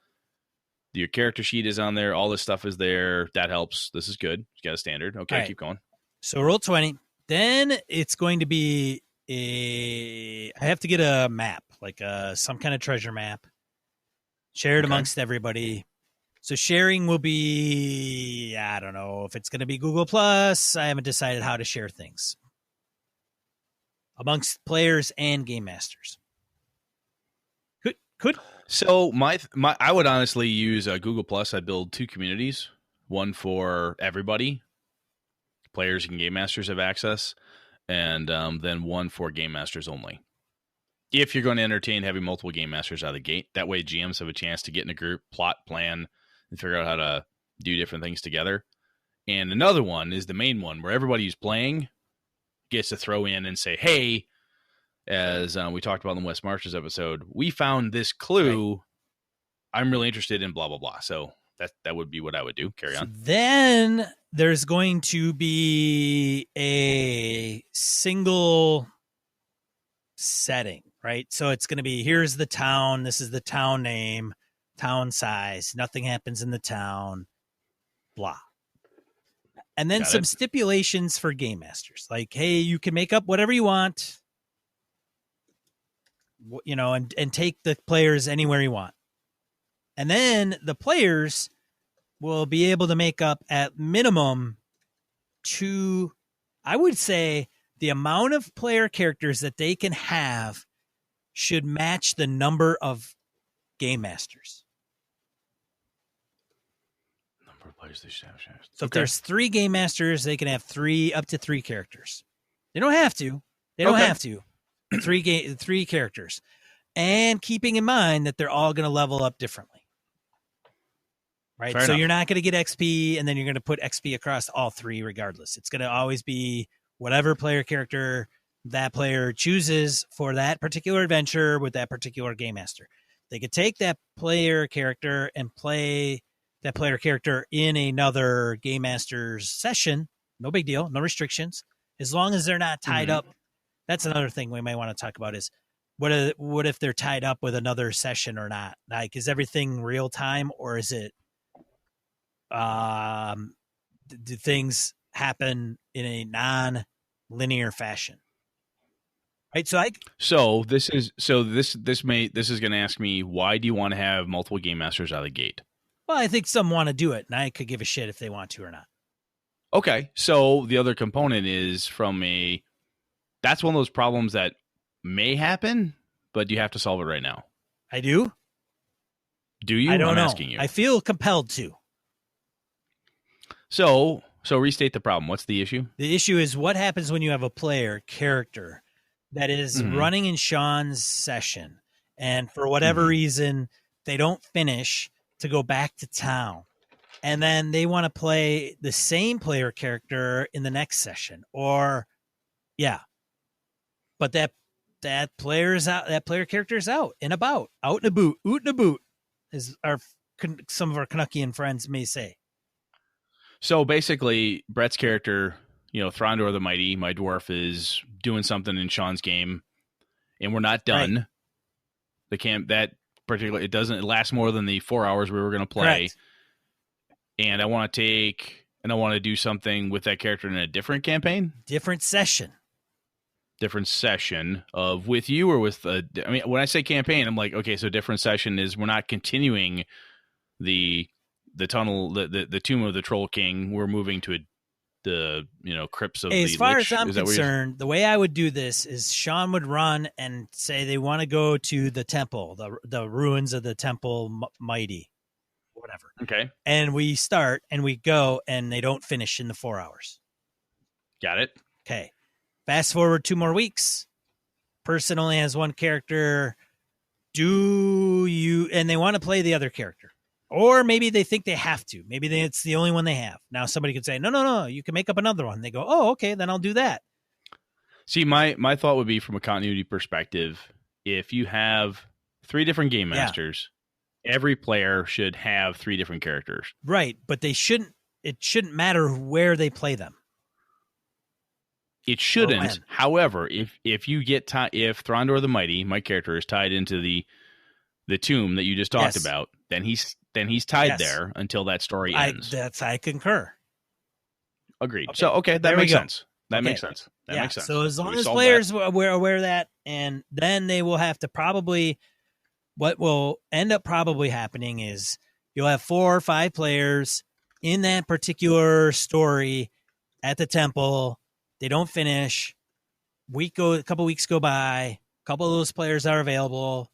Your character sheet is on there. All this stuff is there. That helps. This is good. You got a standard. Okay, right. Keep going. So Roll20. Then it's going to be I have to get a map, like some kind of treasure map. Shared amongst everybody. So sharing will be, I don't know if it's going to be Google Plus. I haven't decided how to share things amongst players and game masters. Could. So I would honestly use Google Plus. I build 2 communities, one for everybody, players and game masters have access, and then one for game masters only. If you're going to entertain having multiple game masters out of the gate, that way GMs have a chance to get in a group, plot, plan, and figure out how to do different things together. And another one is the main one where everybody who's playing gets to throw in and say, hey, as we talked about in the West Marches episode, we found this clue. Right. I'm really interested in blah, blah, blah. So that would be what I would do. Carry on. Then there's going to be a single setting. Right. So it's going to be, here's the town. This is the town name, town size. Nothing happens in the town, blah. And then some stipulations for game masters. Like, hey, you can make up whatever you want, you know, and take the players anywhere you want. And then the players will be able to make up at minimum 2, I would say the amount of player characters that they can have should match the number of game masters. Number of players they should have. So if there's 3 game masters, they can have up to 3 characters. They don't have to. They don't have to. 3 characters. And keeping in mind that they're all going to level up differently. Right? Fair enough. You're not going to get XP and then you're going to put XP across all 3 regardless. It's going to always be whatever player character that player chooses for that particular adventure with that particular game master. They could take that player character and play that player character in another game master's session. No big deal. No restrictions. As long as they're not tied up. That's another thing we might want to talk about is what if they're tied up with another session or not? Like, is everything real time or is it do things happen in a non-linear fashion? Right. So this is going to ask me, why do you want to have multiple game masters out of the gate? Well, I think some want to do it, and I could give a shit if they want to or not. Okay. So the other component is from a that's one of those problems that may happen, but you have to solve it right now. I do. Do you? I don't know. Asking you. I feel compelled to. So restate the problem. What's the issue? The issue is what happens when you have a player character that is running in Sean's session, and for whatever reason, they don't finish to go back to town. And then they want to play the same player character in the next session. Or, but that player's out. That player character is out and about, out and a boot, oot and a boot, as some of our Canuckian friends may say. So basically, Brett's character, Throndor the Mighty, my dwarf, is doing something in Sean's game, and we're not done. Right. The camp that particularly it lasts more than the 4 hours we were going to play. Correct. And I want to do something with that character in a different campaign, different session of with you or with when I say campaign, I'm like, okay, so different session is we're not continuing the tunnel, the tomb of the Troll King. We're moving to the crypts of the As far Lich. as I'm concerned, the way I would do this is Sean would run and say they want to go to the temple, the ruins of the temple mighty, whatever. Okay. And we start and we go and they don't finish in the 4 hours. Got it. Okay. Fast forward 2 more weeks. Person only has one character. And they want to play the other character. Or maybe they think they have to. Maybe it's the only one they have. Now somebody could say, no, you can make up another one. They go, oh, okay, then I'll do that. See, my thought would be from a continuity perspective, if you have 3 different game masters, every player should have 3 different characters. Right, but it shouldn't matter where they play them. It shouldn't. However, if you get if Throndor the Mighty, my character, is tied into the tomb that you just talked about, then he's tied there until that story ends. I concur. Agreed. Okay. So that makes sense. That makes sense. That makes sense. So as long as players are aware of that, and then they will have to probably, what will end up probably happening is you'll have 4 or 5 players in that particular story at the temple. They don't finish. A couple weeks go by. A couple of those players are available.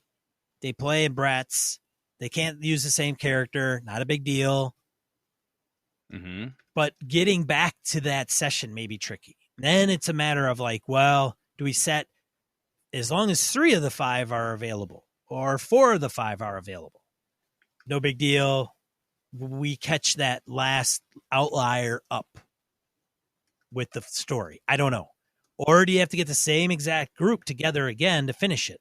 They play in Brett's. They can't use the same character. Not a big deal. Mm-hmm. But getting back to that session may be tricky. Then it's a matter of like, well, do we set as long as 3 of the 5 are available or 4 of the 5 are available? No big deal. We catch that last outlier up with the story. I don't know. Or do you have to get the same exact group together again to finish it?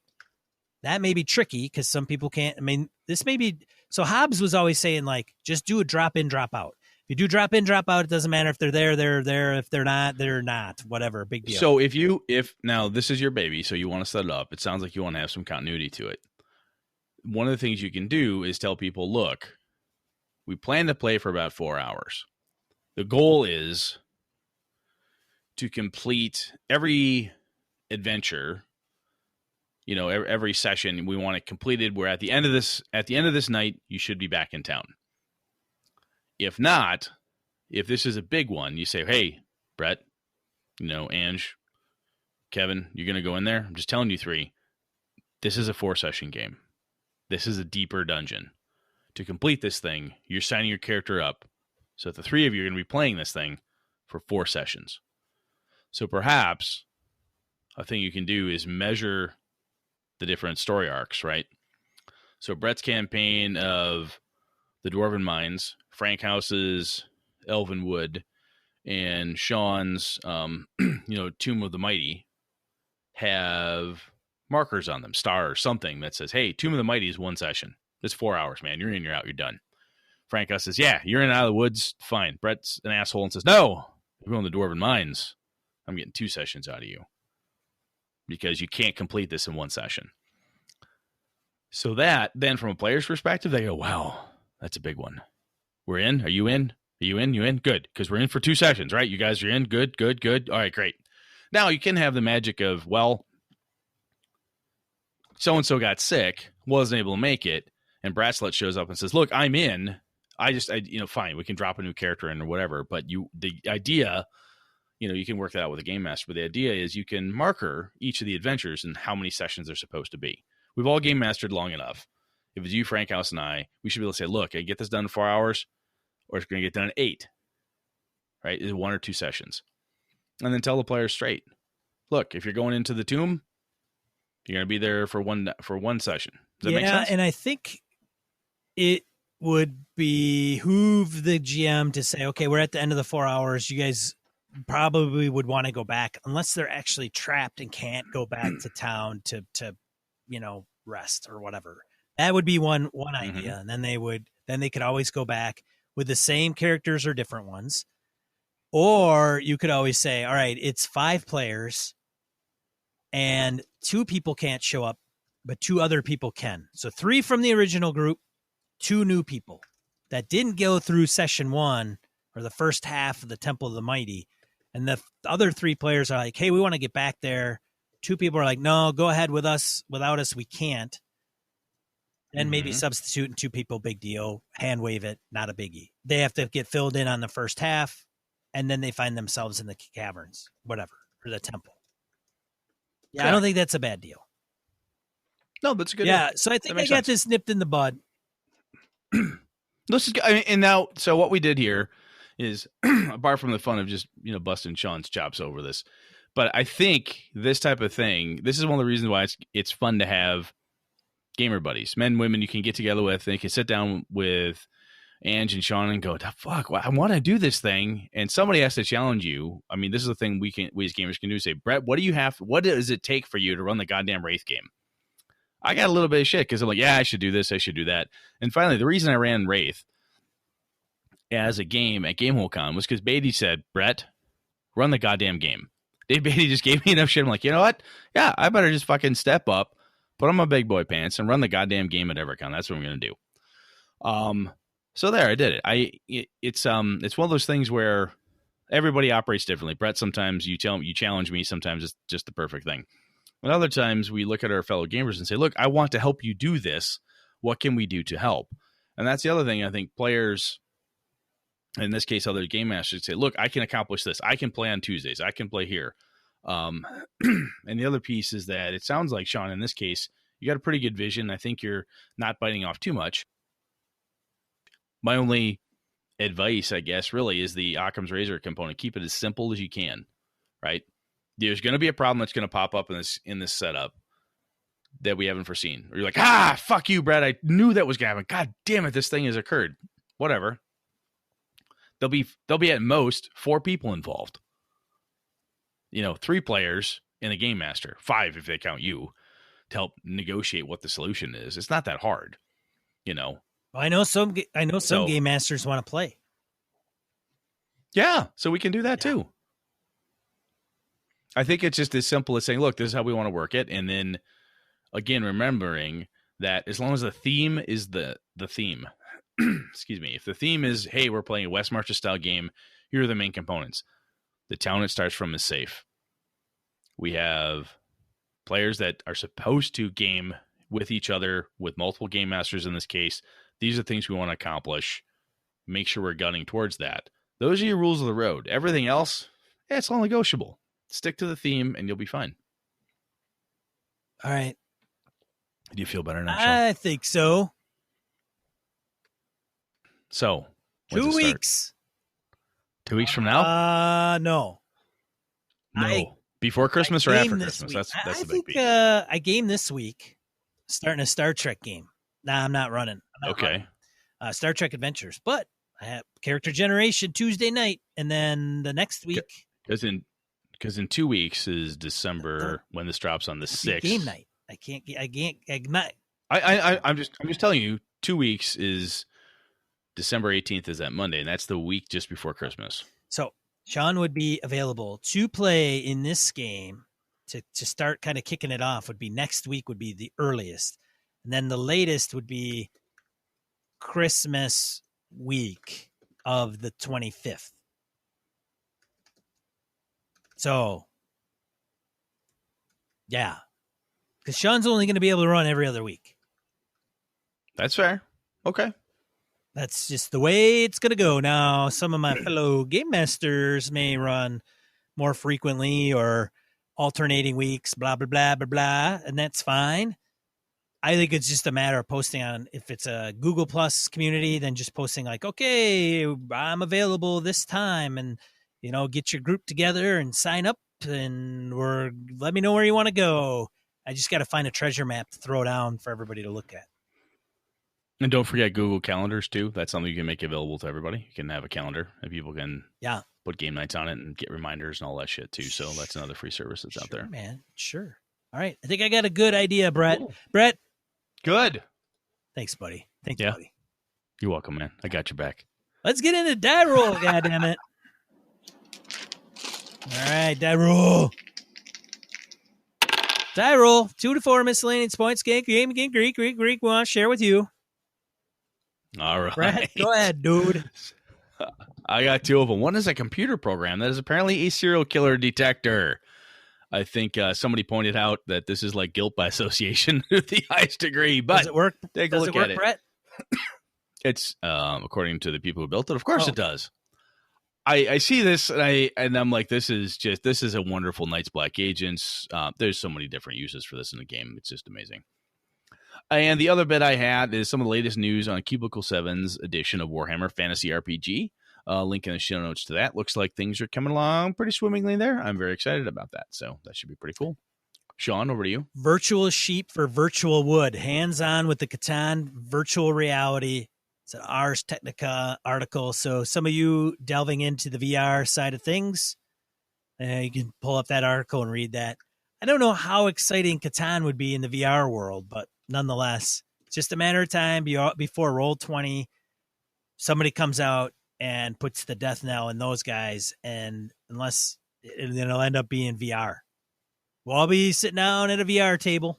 That may be tricky because some people can't. I mean, this may be. So Hobbs was always saying, like, just do a drop in, drop out. If you do drop in, drop out, it doesn't matter if they're there, they're there. If they're not, they're not. Whatever, big deal. So if now this is your baby, so you want to set it up. It sounds like you want to have some continuity to it. One of the things you can do is tell people, look, we plan to play for about 4 hours. The goal is to complete every adventure. Every session we want it completed. We're at the end of this night, you should be back in town. If not, if this is a big one, you say, hey, Brett, Ange, Kevin, you're going to go in there. I'm just telling you 3. This is a 4-session game. This is a deeper dungeon. To complete this thing, you're signing your character up. So the 3 of you are going to be playing this thing for 4 sessions. So perhaps a thing you can do is measure the different story arcs, right? So Brett's campaign of the Dwarven Mines, Frank House's Elvenwood, and Sean's, Tomb of the Mighty have markers on them, stars, something that says, hey, Tomb of the Mighty is 1 session. It's 4 hours, man. You're in, you're out, you're done. Frank House says, yeah, you're in and out of the woods. Fine. Brett's an asshole and says, no, you're going to the Dwarven Mines. I'm getting 2 sessions out of you because you can't complete this in 1 session. So that, then from a player's perspective, they go, wow, that's a big one. We're in. Are you in? Are you in? You in? Good. Because we're in for 2 sessions, right? You guys are in. Good, good, good. All right, great. Now you can have the magic of, well, so-and-so got sick, wasn't able to make it, and Bracelet shows up and says, look, I'm in. Fine, we can drop a new character in or whatever. But the idea you can work that out with a game master. But the idea is you can marker each of the adventures and how many sessions they're supposed to be. We've all game mastered long enough. If it's you, Frank House, and I, we should be able to say, look, I get this done in 4 hours, or it's going to get done in 8. Right? Is 1 or 2 sessions. And then tell the players straight. Look, if you're going into the tomb, you're going to be there for one session. Does that make sense? Yeah, and I think it would behoove the GM to say, okay, we're at the end of the 4 hours. You guys probably would want to go back, unless they're actually trapped and can't go back to town to rest or whatever. That would be one idea. And then they could always go back with the same characters or different ones. Or you could always say, all right, it's 5 players and 2 people can't show up, but 2 other people can. So 3 from the original group, 2 new people that didn't go through session 1 or the first half of the Temple of the Mighty. And the other 3 players are like, hey, we want to get back there. 2 people are like, no, go ahead with us. Without us, we can't. And maybe substitute, and 2 people, big deal. Hand wave it, not a biggie. They have to get filled in on the first half, and then they find themselves in the caverns, whatever, or the temple. Yeah, okay. I don't think that's a bad deal. No, that's a good idea. So I think I got this nipped in the bud. This is, and now, so what we did here is, apart from the fun of just, busting Sean's chops over this, but I think this type of thing, this is one of the reasons why it's fun to have gamer buddies, men, women you can get together with, and you can sit down with Ange and Sean and go, fuck, I want to do this thing. And somebody has to challenge you. I mean, this is the thing we as gamers can do, say, Brett, what does it take for you to run the goddamn Wraith game? I got a little bit of shit because I'm like, yeah, I should do this, I should do that. And finally, the reason I ran Wraith as a game at GameholeCon was because Beatty said, Brett, run the goddamn game. Dave Beatty just gave me enough shit. I'm like, you know what? Yeah, I better just fucking step up, put on my big boy pants, and run the goddamn game at Evercon. That's what I'm going to do. So there, I did it. It's one of those things where everybody operates differently. Brett, sometimes you challenge me. Sometimes it's just the perfect thing. And other times we look at our fellow gamers and say, look, I want to help you do this. What can we do to help? And that's the other thing. I think players, in this case, other game masters say, look, I can accomplish this. I can play on Tuesdays. I can play here. And the other piece is that it sounds like, Sean, in this case, you got a pretty good vision. I think you're not biting off too much. My only advice, I guess, really is the Occam's razor component. Keep it as simple as you can, right? There's going to be a problem that's going to pop up in this setup that we haven't foreseen. Or you're like, fuck you, Brad. I knew that was going to happen. God damn it, this thing has occurred. Whatever. There'll be at most 4 people involved. 3 players and a game master, 5 if they count you, to help negotiate what the solution is. It's not that hard, I know some game masters want to play. Yeah, so we can do that too. I think it's just as simple as saying, look, this is how we want to work it. And then, again, remembering that as long as the theme is the theme, excuse me, if the theme is, hey, we're playing a West Marches style game, here are the main components. The town it starts from is safe. We have players that are supposed to game with each other, with multiple game masters in this case. These are things we want to accomplish. Make sure we're gunning towards that. Those are your rules of the road. Everything else, it's all negotiable. Stick to the theme and you'll be fine. All right. Do you feel better now, Sean? I think so. So, 2 weeks. 2 weeks from now? No. Before Christmas or after Christmas? That's the big piece. I game this week, starting a Star Trek game. Nah, I'm not running. Star Trek Adventures, but I have character generation Tuesday night, and then the next week. Because in 2 weeks is December when this drops on the 6th. Game night. I can't. I'm just telling you. 2 weeks is December 18th is that Monday, and that's the week just before Christmas. So Sean would be available to play in this game to start kind of kicking it off. Would be next week. Would be the earliest. And then the latest would be Christmas week of the 25th. So, yeah. Because Sean's only going to be able to run every other week. That's fair. Okay. That's just the way it's going to go. Now, some of my fellow game masters may run more frequently or alternating weeks, blah, blah, blah, blah, blah. And that's fine. I think it's just a matter of posting on, if it's a Google Plus community, then just posting like, okay, I'm available this time, and, get your group together and sign up, and let me know where you want to go. I just got to find a treasure map to throw down for everybody to look at. And don't forget Google Calendars too. That's something you can make available to everybody. You can have a calendar and people can put game nights on it and get reminders and all that shit too. So that's another free service that's out there. Man, sure. All right. I think I got a good idea, Brett. Cool. Brett. Good. Thanks, buddy. Thank you, buddy. You're welcome, man. I got your back. Let's get into die roll, goddammit. All right, die roll. Die roll. 2 to 4 miscellaneous points. Game, Greek. We want to share with you. All right. Brett, go ahead, dude. I got 2 of them. One is a computer program that is apparently a serial killer detector. I think somebody pointed out that this is like guilt by association to the highest degree. But does it work? Take a look at it. Brett? It's according to the people who built it. Of course, it does. I see this and I'm like, this is a wonderful Knights Black Agents. There's so many different uses for this in the game. It's just amazing. And the other bit I had is some of the latest news on Cubicle 7's edition of Warhammer Fantasy RPG. Link in the show notes to that. Looks like things are coming along pretty swimmingly there. I'm very excited about that. So that should be pretty cool. Sean, over to you. Virtual sheep for virtual wood. Hands-on with the Catan virtual reality. It's an Ars Technica article. So some of you delving into the VR side of things, you can pull up that article and read that. I don't know how exciting Catan would be in the VR world, but nonetheless, it's just a matter of time before Roll20, somebody comes out and puts the death knell in those guys, and unless it'll end up being VR. We'll all be sitting down at a VR table.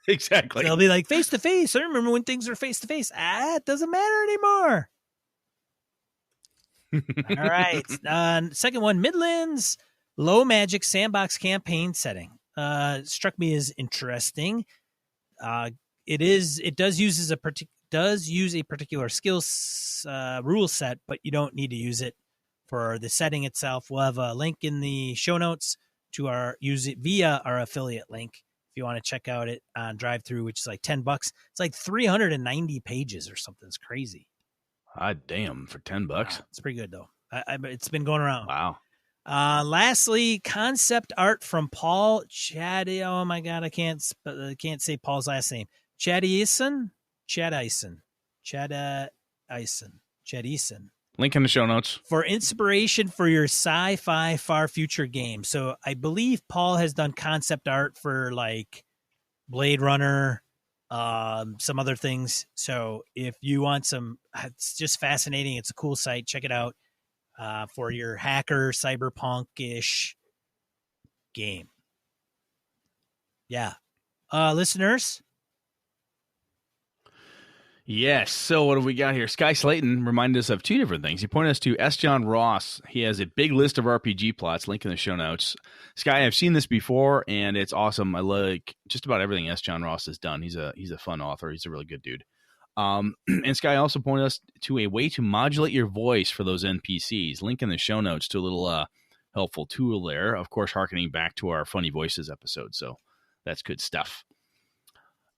Exactly. They'll be like face to face. I remember when things were face to face. It doesn't matter anymore. All right. Second one, Midlands low magic sandbox campaign setting. Struck me as interesting. It does use a particular skills rule set, but you don't need to use it for the setting itself. We'll have a link in the show notes to use it via our affiliate link if you want to check out it on drive-thru, which is like $10. It's like 390 pages or something. It's crazy. Damn, for $10. Wow, it's pretty good though. It's been going around. Wow. Lastly, concept art from Paul Chaddy. Oh my God, I can't say Paul's last name. Chadison. Link in the show notes. For inspiration for your sci-fi far future game. So I believe Paul has done concept art for like Blade Runner, some other things. So if you want it's just fascinating. It's a cool site. Check it out for your hacker, cyberpunk-ish game. Yeah. Listeners? Yes. So what have we got here? Sky Slayton reminded us of 2 different things. He pointed us to S. John Ross. He has a big list of RPG plots. Link in the show notes. Sky, I've seen this before, and it's awesome. I like just about everything S. John Ross has done. He's a fun author. He's a really good dude. And Sky also pointed us to a way to modulate your voice for those NPCs. Link in the show notes to a little helpful tool there. Of course, harkening back to our Funny Voices episode. So that's good stuff.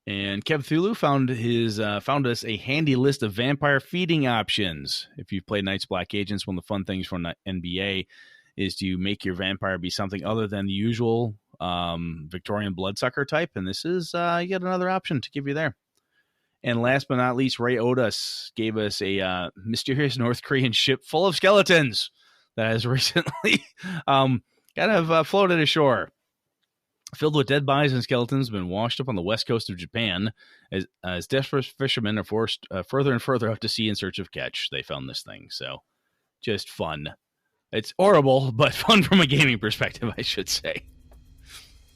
And Kev Thulu found us a handy list of vampire feeding options. If you've played Knights Black Agents, one of the fun things from NBA is to make your vampire be something other than the usual Victorian bloodsucker type. And this is yet another option to give you there. And last but not least, Ray Otis gave us a mysterious North Korean ship full of skeletons that has recently floated ashore. Filled with dead bodies and skeletons, been washed up on the west coast of Japan as desperate fishermen are forced further and further out to sea in search of catch. They found this thing, so just fun. It's horrible, but fun from a gaming perspective, I should say.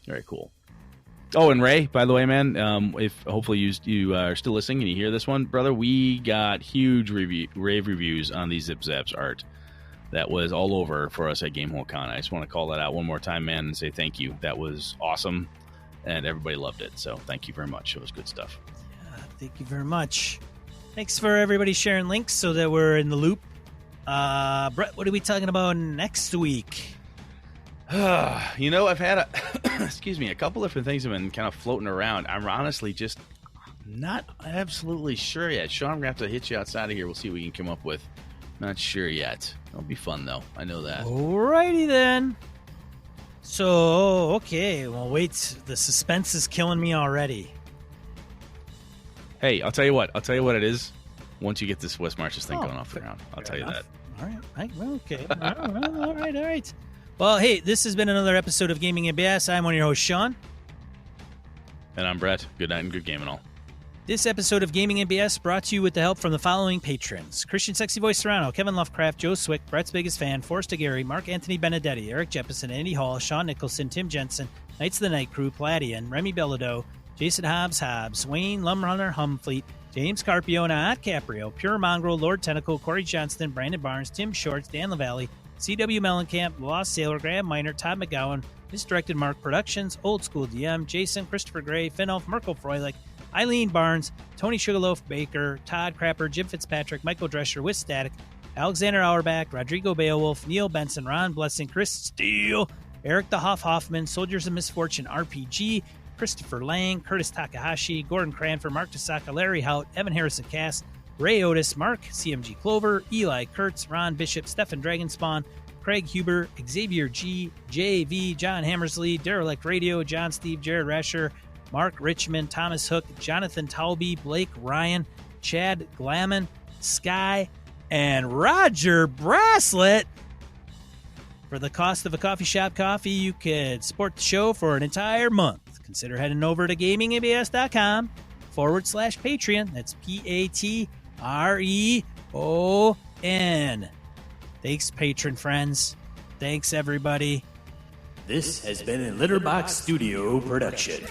Very cool. Oh, and Ray, by the way, man, if hopefully you are still listening and you hear this one, brother, we got huge rave reviews on the Zip Zaps art. That was all over for us at Gamehole Con. I just want to call that out one more time, man, and say thank you. That was awesome, and everybody loved it. So thank you very much. It was good stuff. Yeah, thank you very much. Thanks for everybody sharing links so that we're in the loop. Brett, what are we talking about next week? I've had a couple different things have been kind of floating around. I'm honestly just not absolutely sure yet. Sean, I'm going to have to hit you outside of here. We'll see what we can come up with. Not sure yet. It'll be fun, though. I know that. Alrighty, then. So, okay. Well, wait. The suspense is killing me already. Hey, I'll tell you what it is once you get this West Marches thing going off the ground. I'll tell you that. All right. Well, okay. All right. Well, hey, this has been another episode of Gaming and BS. I'm one of your hosts, Sean. And I'm Brett. Good night and good game and all. This episode of Gaming and BS brought to you with the help from the following patrons: Christian Sexy Voice Serrano, Kevin Lovecraft, Joe Swick, Brett's Biggest Fan, Forrest Aguirre, Mark Anthony Benedetti, Eric Jeppesen, Andy Hall, Sean Nicholson, Tim Jensen, Knights of the Night Crew, Palladian, Remy Bellado, Jason Hobbs, Wayne Lumrunner Humfleet, James Carpio, Naat Caprio, Pure Mongrel, Lord Tentacle, Corey Johnston, Brandon Barnes, Tim Shorts, Dan LaValle, C.W. Mellencamp, The Lost Sailor, Graham Miner, Todd McGowan, Misdirected Mark Productions, Old School DM, Jason, Christopher Gray, Finnelf, Merkel Froelich, Eileen Barnes, Tony Sugarloaf Baker, Todd Crapper, Jim Fitzpatrick, Michael Drescher with Static, Alexander Auerbach, Rodrigo Beowulf, Neil Benson, Ron Blessing, Chris Steele, Eric the Hoffman, Soldiers of Misfortune RPG, Christopher Lang, Curtis Takahashi, Gordon Cranford, Mark Tasaka, Larry Hout, Evan Harrison Cass, Ray Otis, Mark, CMG Clover, Eli Kurtz, Ron Bishop, Stefan Dragonspawn, Craig Huber, Xavier G, JV, John Hammersley, Derelict Radio, John Steve, Jared Rasher, Mark Richmond, Thomas Hook, Jonathan Talby, Blake Ryan, Chad Glamon, Sky, and Roger Braslett. For the cost of a coffee shop coffee, you could support the show for an entire month. Consider heading over to gamingabs.com/Patreon. That's Patreon. Thanks, patron friends. Thanks, everybody. This has been a Litterbox Studio production.